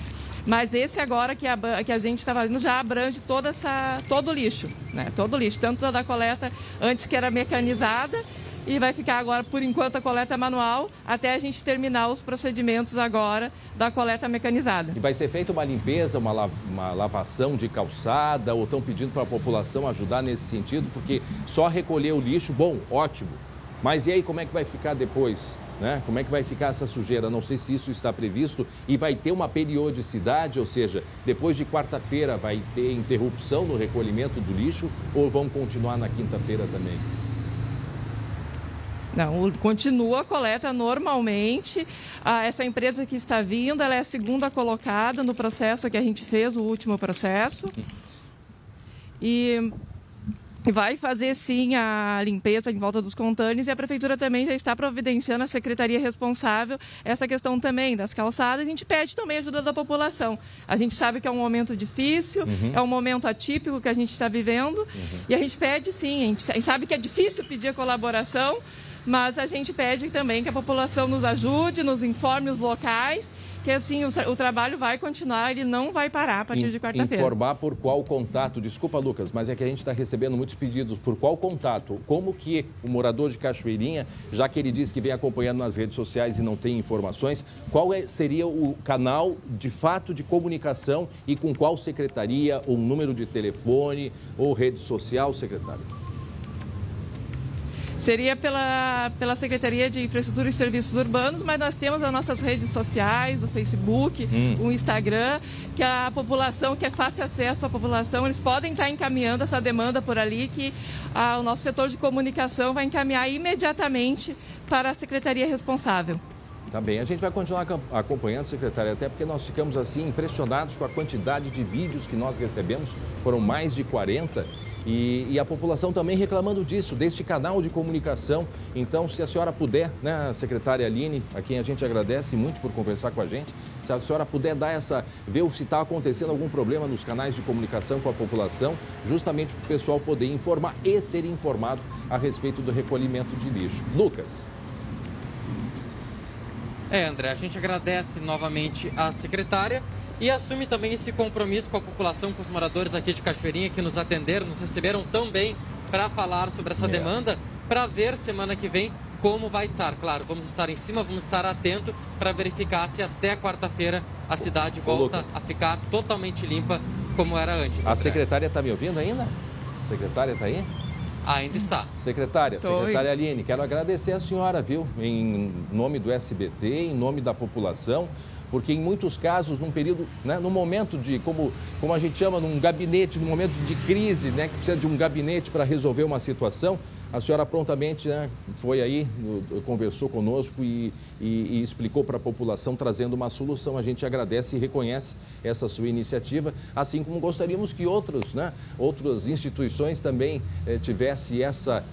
Mas esse agora que a gente está fazendo já abrange todo o lixo, né? Todo o lixo, tanto da coleta antes que era mecanizada e vai ficar agora, por enquanto, a coleta manual, até a gente terminar os procedimentos agora da coleta mecanizada. E vai ser feita uma limpeza, uma lavação de calçada, ou estão pedindo para a população ajudar nesse sentido, porque só recolher o lixo, bom, ótimo. Mas e aí, como é que vai ficar depois? Né? Como é que vai ficar essa sujeira? Não sei se isso está previsto e vai ter uma periodicidade, ou seja, depois de quarta-feira vai ter interrupção no recolhimento do lixo ou vão continuar na quinta-feira também? Não, continua a coleta normalmente. Essa empresa que está vindo, ela é a segunda colocada no processo que a gente fez, o último processo. E vai fazer sim a limpeza em volta dos contâneos e a prefeitura também já está providenciando, a secretaria responsável, essa questão também das calçadas. A gente pede também ajuda da população. A gente sabe que é um momento difícil, é um momento atípico que a gente está vivendo e a gente pede sim, a gente sabe que é difícil pedir a colaboração, mas a gente pede também que a população nos ajude, nos informe os locais, que assim o trabalho vai continuar, ele não vai parar a partir de quarta-feira. Informar por qual contato, desculpa Lucas, mas é que a gente está recebendo muitos pedidos, por qual contato, como que o morador de Cachoeirinha, já que ele diz que vem acompanhando nas redes sociais e não tem informações, qual seria o canal de fato de comunicação e com qual secretaria, ou número de telefone ou rede social, secretário? Seria pela Secretaria de Infraestrutura e Serviços Urbanos, mas nós temos as nossas redes sociais, o Facebook, o Instagram, que a população, que é fácil acesso para a população, eles podem estar encaminhando essa demanda por ali, que o nosso setor de comunicação vai encaminhar imediatamente para a secretaria responsável. Tá bem, a gente vai continuar acompanhando, secretária, até porque nós ficamos assim impressionados com a quantidade de vídeos que nós recebemos, foram mais de 40, e a população também reclamando disso, deste canal de comunicação. Então, se a senhora puder, né, secretária Aline, a quem a gente agradece muito por conversar com a gente, se a senhora puder dar ver se está acontecendo algum problema nos canais de comunicação com a população, justamente para o pessoal poder informar e ser informado a respeito do recolhimento de lixo. Lucas. André, a gente agradece novamente a secretária e assume também esse compromisso com a população, com os moradores aqui de Cachoeirinha que nos atenderam, nos receberam tão bem para falar sobre essa demanda, para ver semana que vem como vai estar. Claro, vamos estar em cima, vamos estar atento para verificar se até quarta-feira a cidade volta a ficar totalmente limpa como era antes. A secretária está me ouvindo ainda? A secretária está aí? Ainda está. Secretária Aline, quero agradecer a senhora, viu, em nome do SBT, em nome da população, porque em muitos casos, num período, né, num momento de, como a gente chama, num gabinete, num momento de crise, né, que precisa de um gabinete para resolver uma situação, a senhora prontamente, né, foi aí, conversou conosco e explicou para a população, trazendo uma solução. A gente agradece e reconhece essa sua iniciativa, assim como gostaríamos que outras instituições também tivessem essa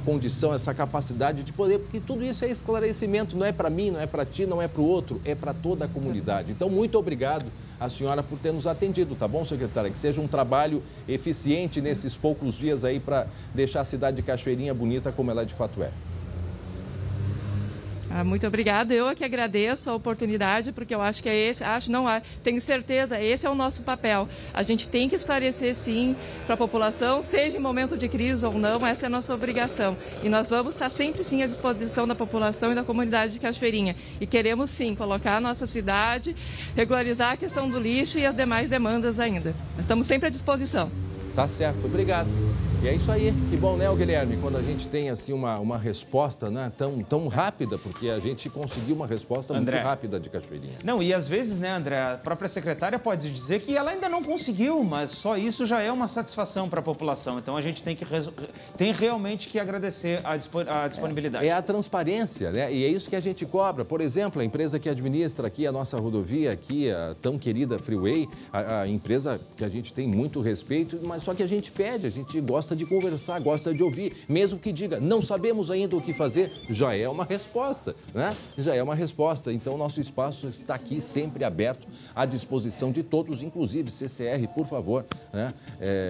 condição, essa capacidade de poder, porque tudo isso é esclarecimento, não é para mim, não é para ti, não é para o outro, é para toda a comunidade. Então, muito obrigado a senhora por ter nos atendido, tá bom, secretária? Que seja um trabalho eficiente nesses poucos dias aí para deixar a cidade de Cachoeirinha bonita como ela de fato é. Muito obrigada. Eu que agradeço a oportunidade, porque eu acho que é esse, tenho certeza, esse é o nosso papel. A gente tem que esclarecer, sim, para a população, seja em momento de crise ou não, essa é a nossa obrigação. E nós vamos estar sempre, sim, à disposição da população e da comunidade de Cachoeirinha. E queremos, sim, colocar a nossa cidade, regularizar a questão do lixo e as demais demandas ainda. Estamos sempre à disposição. Tá certo, obrigado. E é isso aí, que bom, né, Guilherme, quando a gente tem assim uma resposta, né, tão rápida, porque a gente conseguiu uma resposta muito rápida de Cachoeirinha. Não, e às vezes, né, André, a própria secretária pode dizer que ela ainda não conseguiu, mas só isso já é uma satisfação para a população. Então a gente tem realmente que agradecer a disponibilidade. É a transparência, né, e é isso que a gente cobra. Por exemplo, a empresa que administra aqui a nossa rodovia, aqui a tão querida Freeway, a empresa que a gente tem muito respeito, mas só que a gente pede, a gente gosta de conversar, gosta de ouvir, mesmo que diga, não sabemos ainda o que fazer, já é uma resposta, né? Já é uma resposta. Então, nosso espaço está aqui sempre aberto, à disposição de todos, inclusive CCR, por favor, né?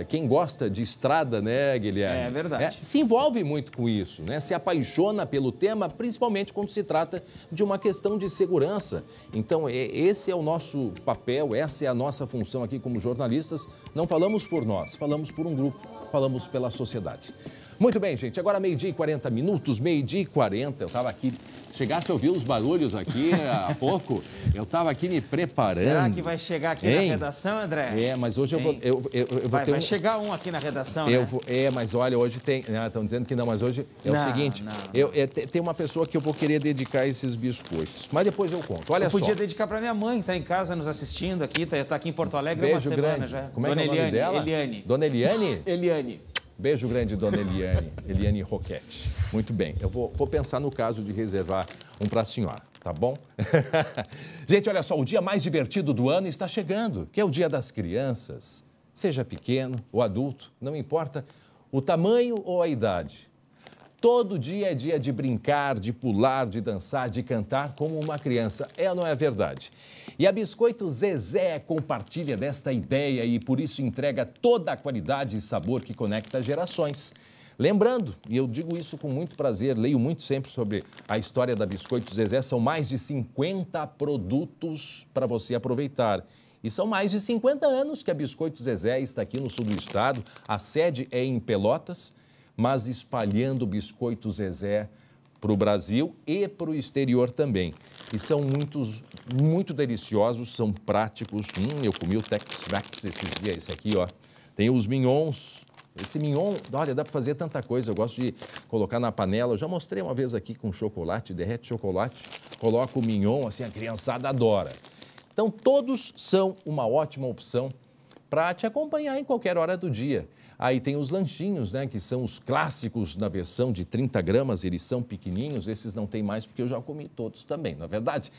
Quem gosta de estrada, né, Guilherme? É verdade. Se envolve muito com isso, né? Se apaixona pelo tema, principalmente quando se trata de uma questão de segurança. Então, esse é o nosso papel, essa é a nossa função aqui como jornalistas. Não falamos por nós, falamos por um grupo. Falamos pela sociedade. Muito bem, gente, agora 12h40, 12h40, eu estava aqui, chegasse a ouvir os barulhos aqui há pouco, eu estava aqui me preparando. Será que vai chegar aqui na redação, André? Mas hoje eu vou ter vai chegar um aqui na redação, né? Mas olha, hoje tem, estão dizendo que não, mas hoje é o seguinte, tem uma pessoa que eu vou querer dedicar esses biscoitos, mas depois eu conto, olha só. Eu podia dedicar para minha mãe, que está em casa nos assistindo aqui, está aqui em Porto Alegre há uma semana já. Como é que é o nome dela? Eliane. Dona Eliane? Eliane. Beijo grande, dona Eliane Roquete. Muito bem, eu vou pensar no caso de reservar um para a senhora, tá bom? Gente, olha só, o dia mais divertido do ano está chegando, que é o Dia das Crianças. Seja pequeno ou adulto, não importa O tamanho ou a idade? Todo dia é dia de brincar, de pular, de dançar, de cantar como uma criança. É ou não é verdade? E a Biscoito Zezé compartilha desta ideia e por isso entrega toda a qualidade e sabor que conecta gerações. Lembrando, e eu digo isso com muito prazer, leio muito sempre sobre a história da Biscoito Zezé, são mais de 50 produtos para você aproveitar. E são mais de 50 anos que a Biscoito Zezé está aqui no sul do estado. A sede é em Pelotas, mas espalhando o Biscoito Zezé para o Brasil e para o exterior também. E são muito deliciosos, são práticos. Eu comi o Tex-Mex esses dias, esse aqui, ó. Tem os mignons. Esse mignon, olha, dá para fazer tanta coisa. Eu gosto de colocar na panela. Eu já mostrei uma vez aqui com chocolate, derrete chocolate, coloco o mignon, assim, a criançada adora. Então, todos são uma ótima opção para te acompanhar em qualquer hora do dia. Aí tem os lanchinhos, né, que são os clássicos na versão de 30 gramas, eles são pequenininhos, esses não tem mais porque eu já comi todos também, não é verdade?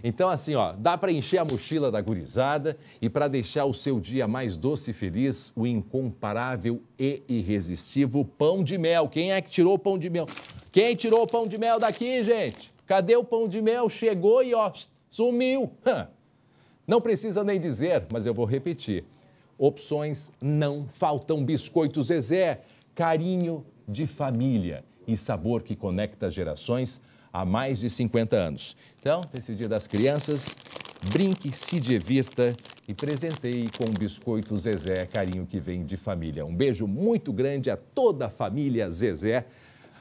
Então, assim, ó, dá para encher a mochila da gurizada e para deixar o seu dia mais doce e feliz, o incomparável e irresistível pão de mel. Quem é que tirou o pão de mel? Quem tirou o pão de mel daqui, gente? Cadê o pão de mel? Chegou e, ó, sumiu. Não precisa nem dizer, mas eu vou repetir. Opções não faltam. Biscoito Zezé, carinho de família e sabor que conecta gerações há mais de 50 anos. Então, nesse Dia das Crianças, brinque, se divirta e presenteie com o Biscoito Zezé, carinho que vem de família. Um beijo muito grande a toda a família Zezé,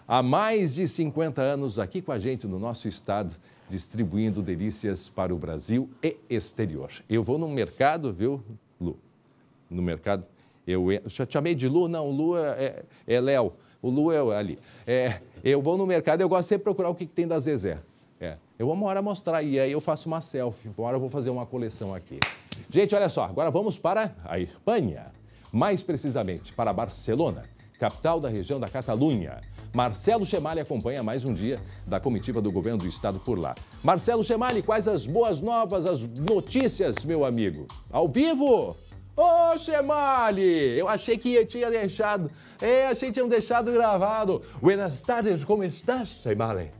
há mais de 50 anos aqui com a gente no nosso estado, distribuindo delícias para o Brasil e exterior. Eu vou no mercado, viu, Lu? No mercado, eu chamei de Lu, não, Lu é Léo, o Lu é ali. Eu vou no mercado, eu gosto sempre de procurar o que tem da Zezé. Eu vou uma hora mostrar e aí eu faço uma selfie, uma hora eu vou fazer uma coleção aqui. Gente, olha só, agora vamos para a Espanha, mais precisamente para Barcelona, capital da região da Catalunha. Marcelo Chemali acompanha mais um dia da comitiva do governo do estado por lá. Marcelo Chemali, quais as boas novas, as notícias, meu amigo? Ao vivo! Ô, Chemali! Eu achei que tinha deixado... achei que tinham deixado gravado. Buenas tardes, como estás, Chemali?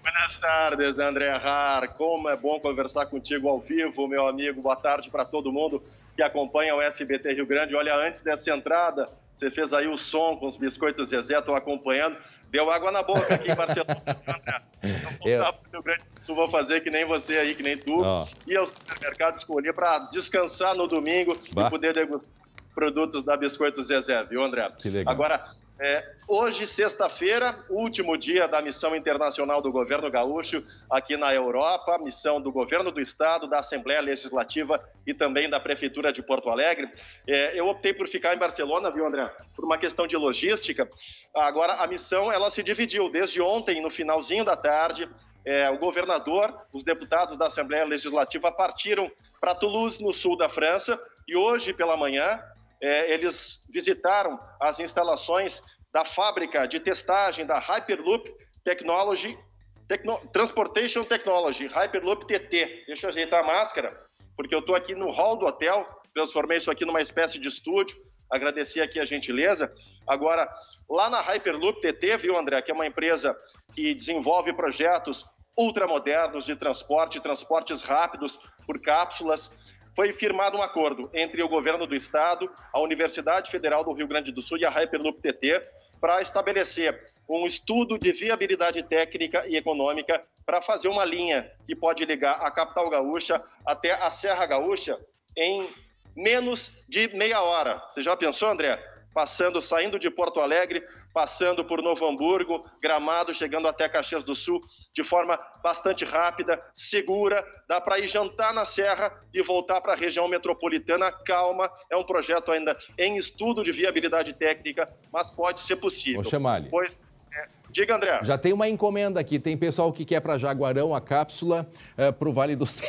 Buenas tardes, André Har. Como é bom conversar contigo ao vivo, meu amigo. Boa tarde para todo mundo que acompanha o SBT Rio Grande. Olha, antes dessa entrada, você fez aí o som com os biscoitos Zezé, estou acompanhando. Deu água na boca aqui em Barcelona, André. Então, voltar para o Rio Grande do Sul, vou fazer que nem você aí, que nem tu. E ao supermercado escolhi para descansar no domingo e poder degustar produtos da Biscoito Zezé, viu, André? Que legal. Agora, hoje, sexta-feira, último dia da missão internacional do governo gaúcho aqui na Europa, missão do governo do estado, da Assembleia Legislativa e também da Prefeitura de Porto Alegre. Eu optei por ficar em Barcelona, viu, André? Por uma questão de logística. Agora, a missão, ela se dividiu desde ontem, no finalzinho da tarde. O governador, os deputados da Assembleia Legislativa partiram para Toulouse, no sul da França, e hoje pela manhã eles visitaram as instalações da fábrica de testagem da Hyperloop Transportation Technology, Hyperloop TT. Deixa eu ajeitar a máscara, porque eu estou aqui no hall do hotel, transformei isso aqui numa espécie de estúdio, agradeci aqui a gentileza. Agora, lá na Hyperloop TT, viu, André, que é uma empresa que desenvolve projetos ultramodernos de transportes rápidos por cápsulas, foi firmado um acordo entre o governo do estado, a Universidade Federal do Rio Grande do Sul e a Hyperloop TT para estabelecer um estudo de viabilidade técnica e econômica para fazer uma linha que pode ligar a capital gaúcha até a Serra Gaúcha em menos de meia hora. Você já pensou, André? Saindo de Porto Alegre, passando por Novo Hamburgo, Gramado, chegando até Caxias do Sul, de forma bastante rápida, segura, dá para ir jantar na Serra e voltar para a região metropolitana. Calma, é um projeto ainda em estudo de viabilidade técnica, mas pode ser possível. Ô, Chemali. Diga, André. Já tem uma encomenda aqui, tem pessoal que quer para Jaguarão a cápsula, para o Vale dos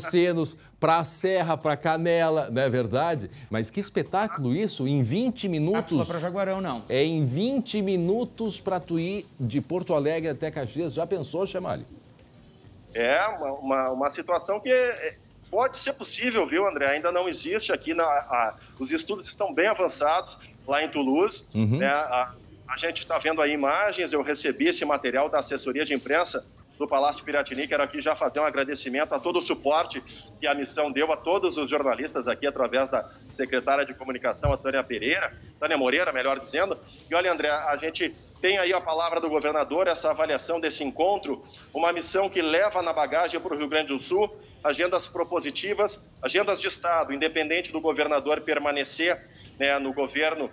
Sinos, para a Serra, para Canela, não é verdade? Mas que espetáculo isso, em 20 minutos... Cápsula para Jaguarão, não. É em 20 minutos para tu ir de Porto Alegre até Caxias. Já pensou, Chemali? É uma situação que Pode ser possível, viu, André? Ainda não existe aqui, os estudos estão bem avançados lá em Toulouse. Né? A gente está vendo aí imagens, eu recebi esse material da assessoria de imprensa do Palácio Piratini. Quero aqui já fazer um agradecimento a todo o suporte que a missão deu a todos os jornalistas aqui, através da secretária de comunicação, a Tânia Moreira, melhor dizendo. E olha, André, a gente tem aí a palavra do governador, essa avaliação desse encontro, uma missão que leva na bagagem para o Rio Grande do Sul agendas propositivas, agendas de Estado, independente do governador permanecer, né, no governo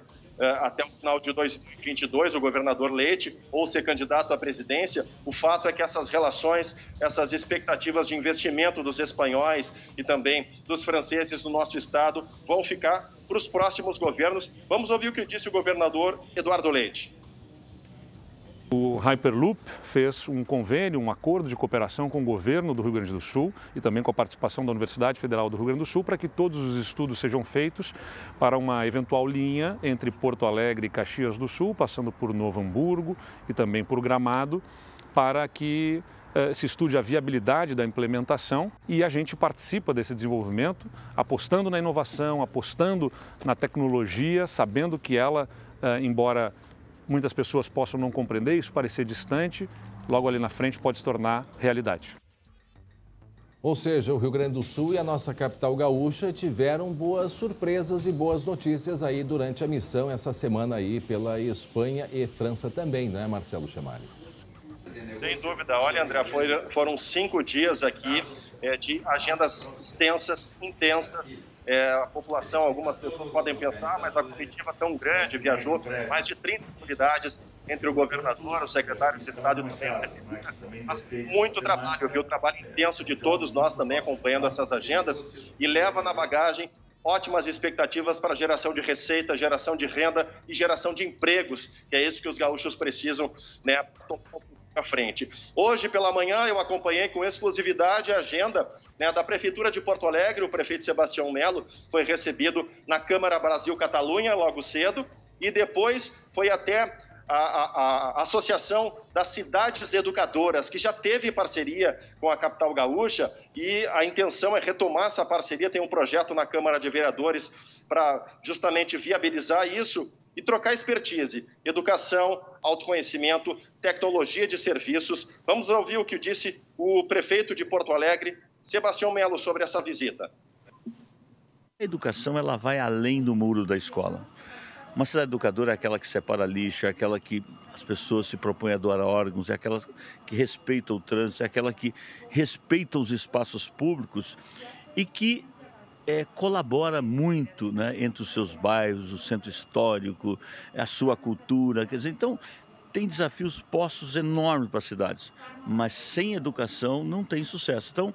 até o final de 2022, o governador Leite, ou ser candidato à presidência. O fato é que essas relações, essas expectativas de investimento dos espanhóis e também dos franceses no nosso estado vão ficar para os próximos governos. Vamos ouvir o que disse o governador Eduardo Leite. O Hyperloop fez um convênio, um acordo de cooperação com o governo do Rio Grande do Sul e também com a participação da Universidade Federal do Rio Grande do Sul para que todos os estudos sejam feitos para uma eventual linha entre Porto Alegre e Caxias do Sul, passando por Novo Hamburgo e também por Gramado, para que se estude a viabilidade da implementação e a gente participa desse desenvolvimento, apostando na inovação, apostando na tecnologia, sabendo que ela, embora muitas pessoas possam não compreender, isso parecer distante, logo ali na frente pode se tornar realidade. Ou seja, o Rio Grande do Sul e a nossa capital gaúcha tiveram boas surpresas e boas notícias aí durante a missão essa semana aí pela Espanha e França também, né, Marcelo Chamari? Sem dúvida. Olha, André, foram 5 dias aqui de agendas extensas, intensas. A população, algumas pessoas podem pensar, mas a comitiva tão grande, viajou mais de 30 unidades entre o governador, o secretário de Estado e do Meio. Mas muito trabalho, viu? Trabalho intenso de todos nós também acompanhando essas agendas e leva na bagagem ótimas expectativas para geração de receita, geração de renda e geração de empregos, que é isso que os gaúchos precisam, né, à frente. Hoje pela manhã eu acompanhei com exclusividade a agenda, né, da Prefeitura de Porto Alegre. O prefeito Sebastião Melo foi recebido na Câmara Brasil-Catalunha logo cedo e depois foi até a Associação das Cidades Educadoras, que já teve parceria com a capital gaúcha e a intenção é retomar essa parceria. Tem um projeto na Câmara de Vereadores para justamente viabilizar isso e trocar expertise, educação, autoconhecimento, tecnologia de serviços. Vamos ouvir o que disse o prefeito de Porto Alegre, Sebastião Melo, sobre essa visita. A educação, ela vai além do muro da escola. Uma cidade educadora é aquela que separa lixo, é aquela que as pessoas se propõem a doar órgãos, é aquela que respeita o trânsito, é aquela que respeita os espaços públicos e que colabora muito, né, entre os seus bairros, o centro histórico, a sua cultura. Quer dizer, então, tem desafios postos enormes para as cidades, mas sem educação não tem sucesso. Então,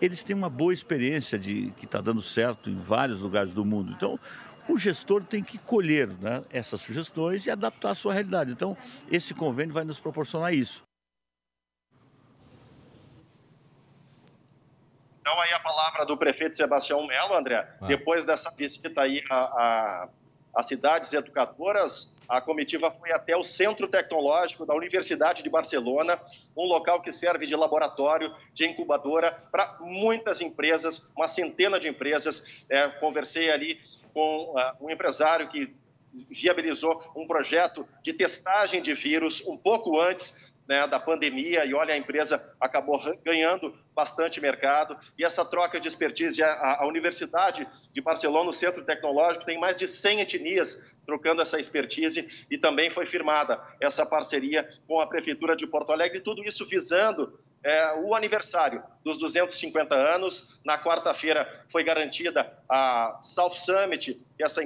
eles têm uma boa experiência que está dando certo em vários lugares do mundo. Então, o gestor tem que colher, né, essas sugestões e adaptar a sua realidade. Então, esse convênio vai nos proporcionar isso. Então, aí a palavra do prefeito Sebastião Melo, André. Depois dessa visita aí a cidades educadoras, a comitiva foi até o Centro Tecnológico da Universidade de Barcelona, um local que serve de laboratório, de incubadora para muitas empresas, uma centena de empresas. Conversei ali com um empresário que viabilizou um projeto de testagem de vírus um pouco antes, né, da pandemia, e olha, a empresa acabou ganhando bastante mercado, e essa troca de expertise, a Universidade de Barcelona, o Centro Tecnológico, tem mais de 100 etnias trocando essa expertise, e também foi firmada essa parceria com a Prefeitura de Porto Alegre, tudo isso visando o aniversário dos 250 anos. Na quarta-feira foi garantida a South Summit, essa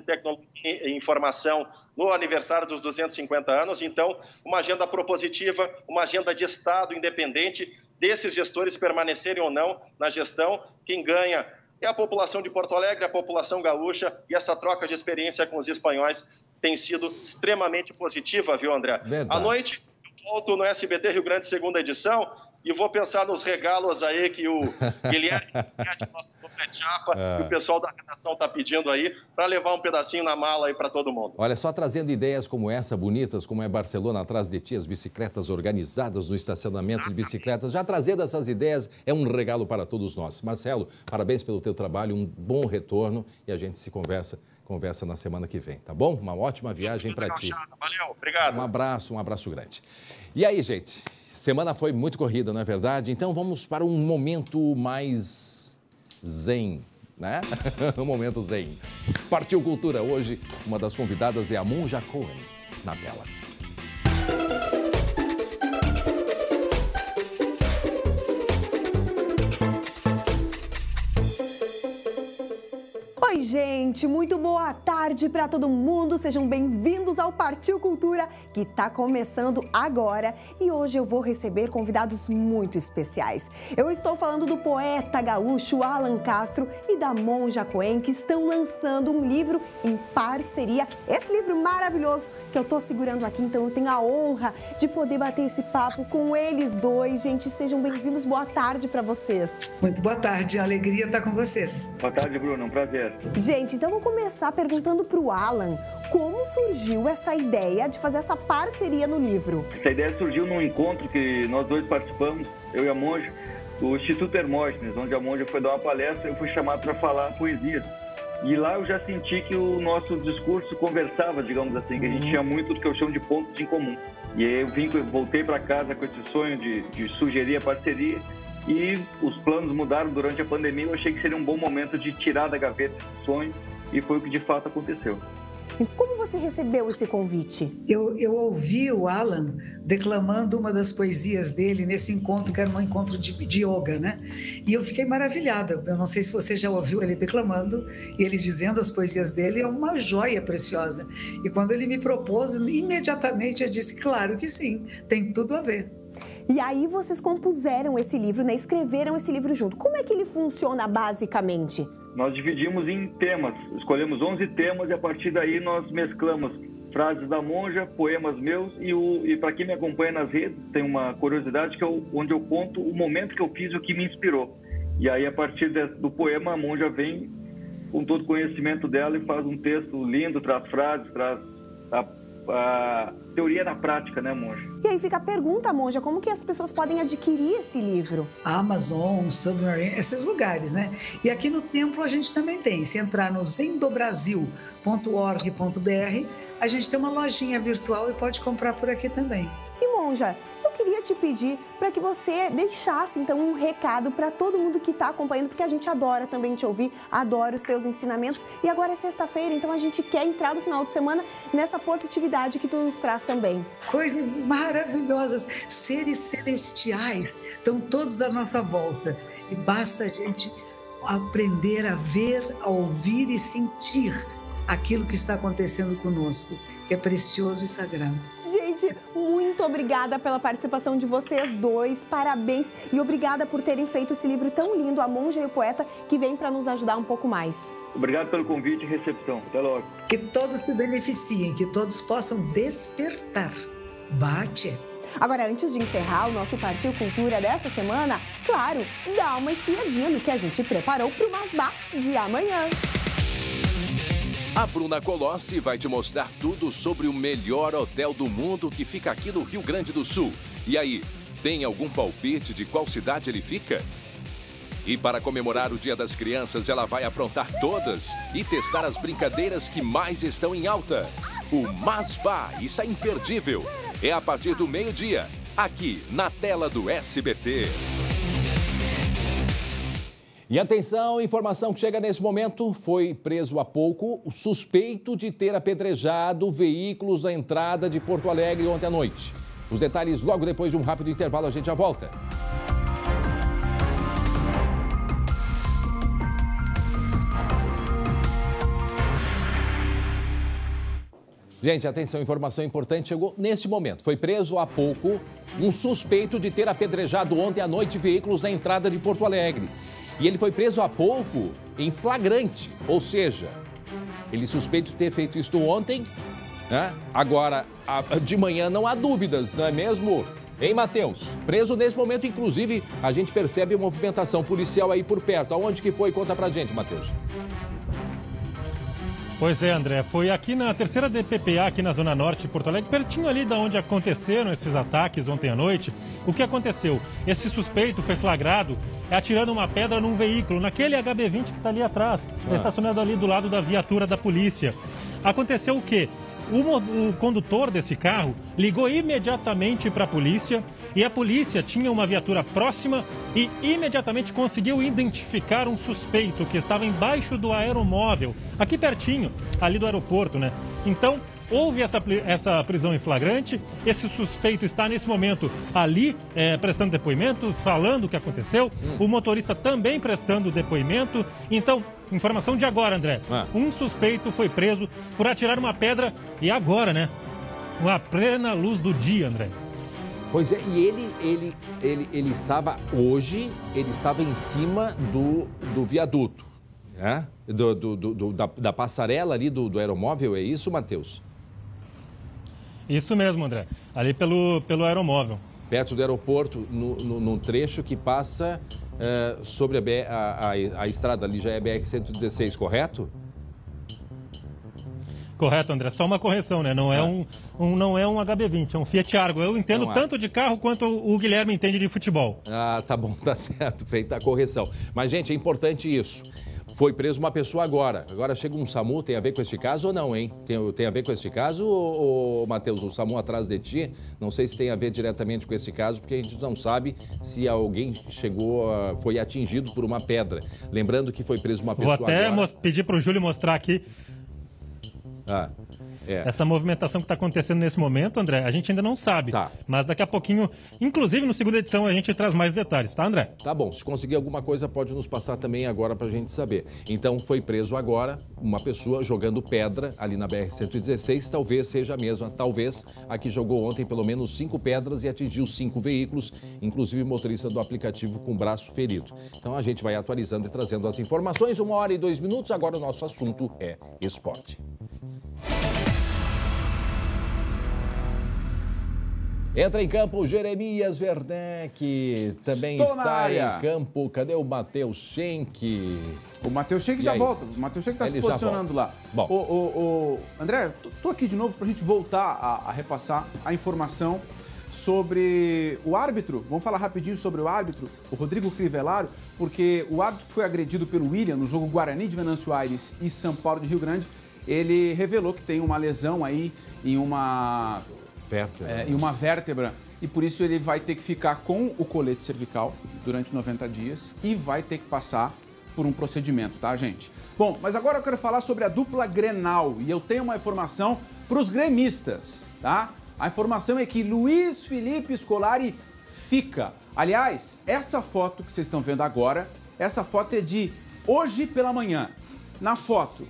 tecnologia e informação no aniversário dos 250 anos. Então, uma agenda propositiva, uma agenda de Estado independente, desses gestores permanecerem ou não na gestão. Quem ganha é a população de Porto Alegre, a população gaúcha, e essa troca de experiência com os espanhóis tem sido extremamente positiva, viu, André? Verdade. À noite, volto no SBT Rio Grande, segunda edição, e vou pensar nos regalos aí que o Guilherme, nosso chapa, que o pessoal da redação está pedindo aí, para levar um pedacinho na mala aí para todo mundo. Olha, só trazendo ideias como essa, bonitas, como é Barcelona atrás de ti, as bicicletas organizadas no estacionamento de bicicletas, já trazendo essas ideias é um regalo para todos nós. Marcelo, parabéns pelo teu trabalho, um bom retorno e a gente se conversa na semana que vem, tá bom? Uma ótima viagem para ti. Valeu, obrigado. Um abraço grande. E aí, gente, semana foi muito corrida, não é verdade? Então vamos para um momento mais zen, né? Um momento zen. Partiu Cultura hoje, uma das convidadas é a Monja Cohen, na tela. Oi, gente, muito boa tarde para todo mundo. Sejam bem-vindos ao Partiu Cultura, que está começando agora. E hoje eu vou receber convidados muito especiais. Eu estou falando do poeta gaúcho Alan Castro e da Monja Cohen, que estão lançando um livro em parceria. Esse livro maravilhoso que eu estou segurando aqui, então eu tenho a honra de poder bater esse papo com eles dois. Gente, sejam bem-vindos. Boa tarde para vocês. Muito boa tarde, a alegria estar com vocês. Boa tarde, Bruno, um prazer. Gente, então vou começar perguntando para o Alan como surgiu essa ideia de fazer essa parceria no livro. Essa ideia surgiu num encontro que nós dois participamos, eu e a Monja, do Instituto Hermógenes, onde a Monja foi dar uma palestra e eu fui chamado para falar poesia. E lá eu já senti que o nosso discurso conversava, digamos assim, que a gente tinha muito do que eu chamo de pontos em comum. E aí eu voltei para casa com esse sonho de sugerir a parceria. E os planos mudaram durante a pandemia. Eu achei que seria um bom momento de tirar da gaveta esse sonho e foi o que de fato aconteceu. Como você recebeu esse convite? Eu ouvi o Alan declamando uma das poesias dele nesse encontro, que era um encontro de yoga, né? E eu fiquei maravilhada. Eu não sei se você já ouviu ele declamando e ele dizendo as poesias dele, é uma joia preciosa. E quando ele me propôs, imediatamente eu disse, claro que sim, tem tudo a ver. E aí vocês compuseram esse livro, né? Escreveram esse livro junto. Como é que ele funciona basicamente? Nós dividimos em temas, escolhemos 11 temas e a partir daí nós mesclamos frases da Monja, poemas meus e para quem me acompanha nas redes tem uma curiosidade que onde eu conto o momento que eu fiz e o que me inspirou. E aí a partir do poema a Monja vem com todo o conhecimento dela e faz um texto lindo, traz frases, traz a teoria na prática, né, Monja? E aí fica a pergunta, Monja, como que as pessoas podem adquirir esse livro? Amazon, Submarine, esses lugares, né? E aqui no Templo a gente também tem. Se entrar no zendobrasil.org.br, a gente tem uma lojinha virtual e pode comprar por aqui também. E, Monja, eu queria te pedir para que você deixasse, então, um recado para todo mundo que está acompanhando, porque a gente adora também te ouvir, adora os teus ensinamentos. E agora é sexta-feira, então a gente quer entrar no final de semana nessa positividade que tu nos traz também. Coisas maravilhosas, seres celestiais estão todos à nossa volta. E basta a gente aprender a ver, a ouvir e sentir aquilo que está acontecendo conosco, que é precioso e sagrado. Gente, muito obrigada pela participação de vocês dois, parabéns e obrigada por terem feito esse livro tão lindo, A Monja e o Poeta, que vem para nos ajudar um pouco mais. Obrigado pelo convite e recepção. Até logo. Que todos se beneficiem, que todos possam despertar. Bate! Agora, antes de encerrar o nosso Partiu Cultura dessa semana, claro, dá uma espiadinha no que a gente preparou para o Masbá de amanhã. A Bruna Colossi vai te mostrar tudo sobre o melhor hotel do mundo que fica aqui no Rio Grande do Sul. E aí, tem algum palpite de qual cidade ele fica? E para comemorar o Dia das Crianças, ela vai aprontar todas e testar as brincadeiras que mais estão em alta. O Masbá, isso é imperdível. É a partir do meio-dia, aqui na tela do SBT. E atenção, informação que chega nesse momento, foi preso há pouco o suspeito de ter apedrejado veículos da entrada de Porto Alegre ontem à noite. Os detalhes logo depois de um rápido intervalo, a gente já volta. Gente, atenção, informação importante chegou neste momento. Foi preso há pouco um suspeito de ter apedrejado ontem à noite veículos da entrada de Porto Alegre. E ele foi preso há pouco em flagrante, ou seja, ele suspeita de ter feito isto ontem, né? Agora, de manhã não há dúvidas, não é mesmo? Hein, Matheus? Preso nesse momento, inclusive, a gente percebe movimentação policial aí por perto. Aonde que foi? Conta pra gente, Matheus. Pois é, André, foi aqui na terceira DPPA, aqui na Zona Norte de Porto Alegre, pertinho ali de onde aconteceram esses ataques ontem à noite. O que aconteceu? Esse suspeito foi flagrado atirando uma pedra num veículo, naquele HB20 que está ali atrás, estacionado ali do lado da viatura da polícia. Aconteceu o quê? O condutor desse carro ligou imediatamente para a polícia e a polícia tinha uma viatura próxima e imediatamente conseguiu identificar um suspeito que estava embaixo do aeromóvel, aqui pertinho, ali do aeroporto, né? Então, houve essa prisão em flagrante, esse suspeito está nesse momento ali prestando depoimento, falando o que aconteceu, o motorista também prestando depoimento. Então, informação de agora, André, um suspeito foi preso por atirar uma pedra e agora, né? A plena luz do dia, André. Pois é, e ele estava hoje, ele estava em cima do viaduto, né? Da passarela ali do aeromóvel, é isso, Matheus? Isso mesmo, André. Ali pelo aeromóvel. Perto do aeroporto, num trecho que passa sobre a estrada, ali já é BR-116, correto? Correto, André. Só uma correção, né? Não é não é um HB20, é um Fiat Argo. Eu entendo tanto de carro quanto o Guilherme entende de futebol. Ah, tá bom, tá certo. Feita a correção. Mas, gente, é importante isso. Foi preso uma pessoa agora. Agora chega um SAMU, tem a ver com este caso ou não, hein? Tem a ver com este caso, ou Matheus, o SAMU atrás de ti? Não sei se tem a ver diretamente com esse caso, porque a gente não sabe se alguém foi atingido por uma pedra. Lembrando que foi preso uma pessoa agora. Vou até pedir para o Júlio mostrar aqui. Essa movimentação que está acontecendo nesse momento, André, a gente ainda não sabe. Mas daqui a pouquinho, inclusive no segunda edição, a gente traz mais detalhes, tá, André? Tá bom, se conseguir alguma coisa pode nos passar também agora para a gente saber. Então foi preso agora uma pessoa jogando pedra ali na BR-116, talvez seja a mesma, talvez a que jogou ontem pelo menos 5 pedras e atingiu 5 veículos, inclusive o motorista do aplicativo com o braço ferido. Então a gente vai atualizando e trazendo as informações, 1h02, agora o nosso assunto é esporte. Entra em campo Jeremias Werneck, também está em campo. Cadê o Matheus Schenck? O Matheus Schenck já volta, o Matheus Schenck está se posicionando lá. Bom. André, estou aqui de novo para a gente voltar a repassar a informação sobre o árbitro. Vamos falar rapidinho sobre o árbitro, o Rodrigo Crivellaro, porque o árbitro que foi agredido pelo William no jogo Guarani de Venâncio Aires e São Paulo de Rio Grande, ele revelou que tem uma lesão aí em uma vértebra e por isso ele vai ter que ficar com o colete cervical durante 90 dias e vai ter que passar por um procedimento, tá, gente? Bom, mas agora eu quero falar sobre a dupla Grenal e eu tenho uma informação para os gremistas, tá? A informação é que Luiz Felipe Scolari fica. Aliás, essa foto que vocês estão vendo agora, essa foto é de hoje pela manhã. Na foto,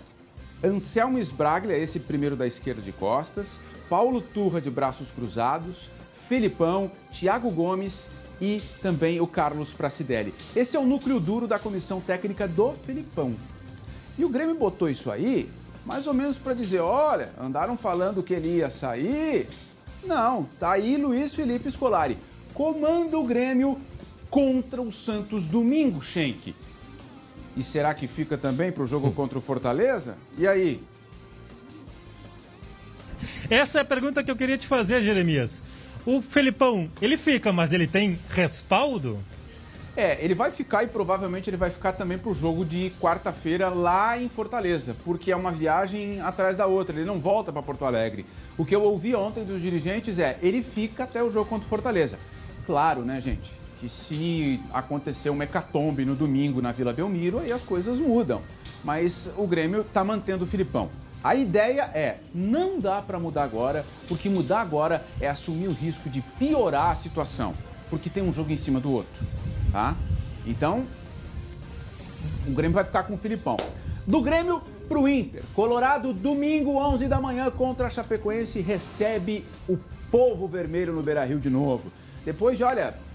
Anselmo Sbraglia, esse primeiro da esquerda de costas, Paulo Turra de braços cruzados, Felipão, Thiago Gomes e também o Carlos Pracidelli. Esse é o núcleo duro da comissão técnica do Felipão. E o Grêmio botou isso aí mais ou menos para dizer, olha, andaram falando que ele ia sair. Não, tá aí Luiz Felipe Scolari. Comanda o Grêmio contra o Santos domingo, Schenck. E será que fica também para o jogo contra o Fortaleza? E aí? Essa é a pergunta que eu queria te fazer, Jeremias. O Felipão, ele fica, mas ele tem respaldo? Ele vai ficar e provavelmente ele vai ficar também para o jogo de quarta-feira lá em Fortaleza, porque é uma viagem atrás da outra, ele não volta para Porto Alegre. O que eu ouvi ontem dos dirigentes ele fica até o jogo contra o Fortaleza. Claro, né, gente, que se acontecer uma hecatombe no domingo na Vila Belmiro, aí as coisas mudam. Mas o Grêmio está mantendo o Filipão. A ideia não dá para mudar agora, porque mudar agora é assumir o risco de piorar a situação, porque tem um jogo em cima do outro, tá? Então, o Grêmio vai ficar com o Filipão. Do Grêmio pro Inter, Colorado, domingo, 11 da manhã, contra a Chapecoense, recebe o Povo Vermelho no Beira-Rio de novo. Depois de,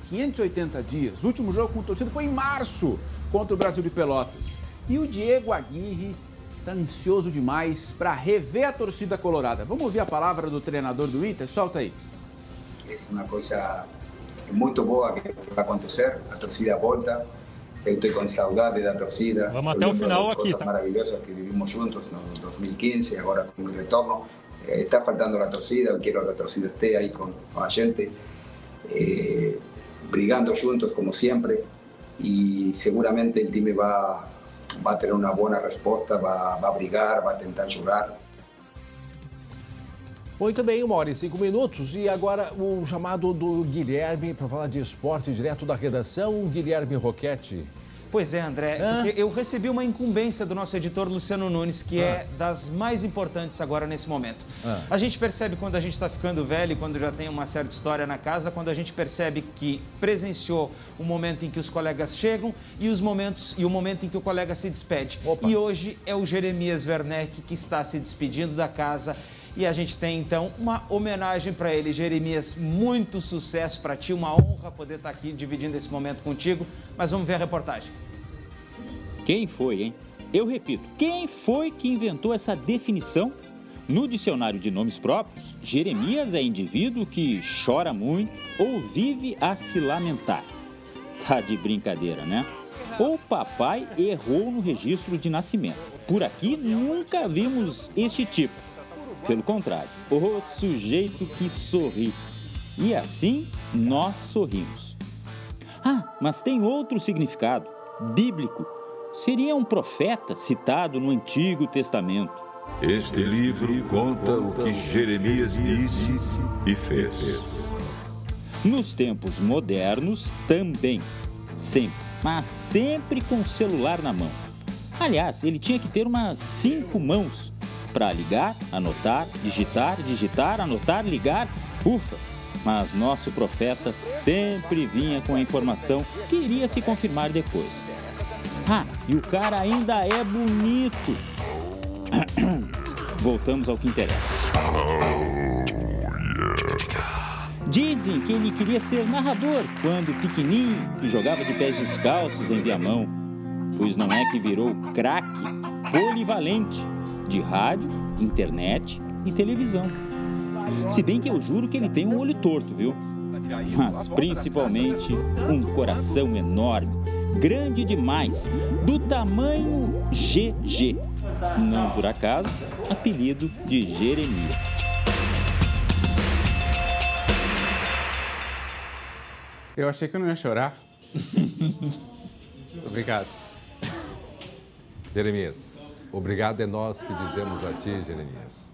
580 dias, o último jogo com o torcida foi em março, contra o Brasil de Pelotas. E o Diego Aguirre tá ansioso demais para rever a torcida colorada. Vamos ouvir a palavra do treinador do Inter? Solta aí. É uma coisa muito boa que vai acontecer. A torcida volta. Eu estou com saudade da torcida. Vamos até o final aqui, tá? Maravilhosas que vivimos juntos no 2015, agora com o retorno. Está faltando a torcida, eu quero que a torcida esteja aí com a gente, brigando juntos como sempre, e seguramente o time vai ter uma boa resposta, vai brigar, vai tentar jogar. Muito bem, 1h05, e agora o chamado do Guilherme para falar de esporte direto da redação, Guilherme Roquete. Pois é, André, porque eu recebi uma incumbência do nosso editor Luciano Nunes, que é das mais importantes agora nesse momento. A gente percebe quando a gente está ficando velho, quando já tem uma certa história na casa, quando a gente percebe que presenciou o momento em que os colegas chegam e o momento em que o colega se despede. E hoje é o Jeremias Werneck que está se despedindo da casa. E a gente tem, então, uma homenagem para ele. Jeremias, muito sucesso para ti, uma honra poder estar aqui dividindo esse momento contigo. Mas vamos ver a reportagem. Quem foi, hein? Eu repito, quem foi que inventou essa definição? No dicionário de nomes próprios, Jeremias é indivíduo que chora muito ou vive a se lamentar. Tá de brincadeira, né? Ou papai errou no registro de nascimento. Por aqui nunca vimos este tipo. Pelo contrário, o sujeito que sorri. E assim nós sorrimos. Mas tem outro significado, bíblico. Seria um profeta citado no Antigo Testamento. Este livro conta o que Jeremias disse e fez. Nos tempos modernos também. Sempre, mas sempre com o celular na mão. Aliás, ele tinha que ter umas 5 mãos. Para ligar, anotar, digitar, anotar, ligar, ufa! Mas nosso profeta sempre vinha com a informação que iria se confirmar depois. E o cara ainda é bonito. Voltamos ao que interessa. Dizem que ele queria ser narrador quando pequenininho, que jogava de pés descalços em Viamão. Pois não é que virou craque polivalente de rádio, internet e televisão. Se bem que eu juro que ele tem um olho torto, viu? Mas principalmente um coração enorme, grande demais, do tamanho GG. Não por acaso, apelido de Jeremias. Eu achei que eu não ia chorar. Obrigado. Jeremias. Obrigado é nós que dizemos a ti, Jeremias.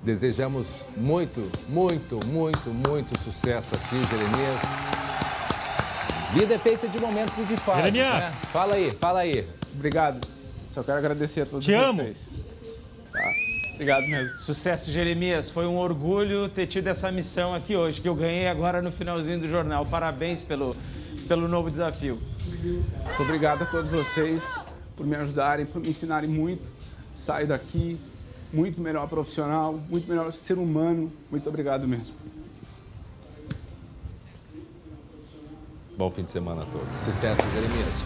Desejamos muito, muito, muito, muito sucesso a ti, Jeremias. Vida é feita de momentos e de fases, Jeremias. Né? Fala aí. Obrigado. Só quero agradecer a todos vocês. Tá. Obrigado mesmo. Sucesso, Jeremias. Foi um orgulho ter tido essa missão aqui hoje, que eu ganhei agora no finalzinho do jornal. Parabéns pelo novo desafio. Muito obrigado a todos vocês por me ajudarem, por me ensinarem muito. Saio daqui muito melhor profissional, muito melhor ser humano. Muito obrigado mesmo. Bom fim de semana a todos. Sucesso, Jeremias.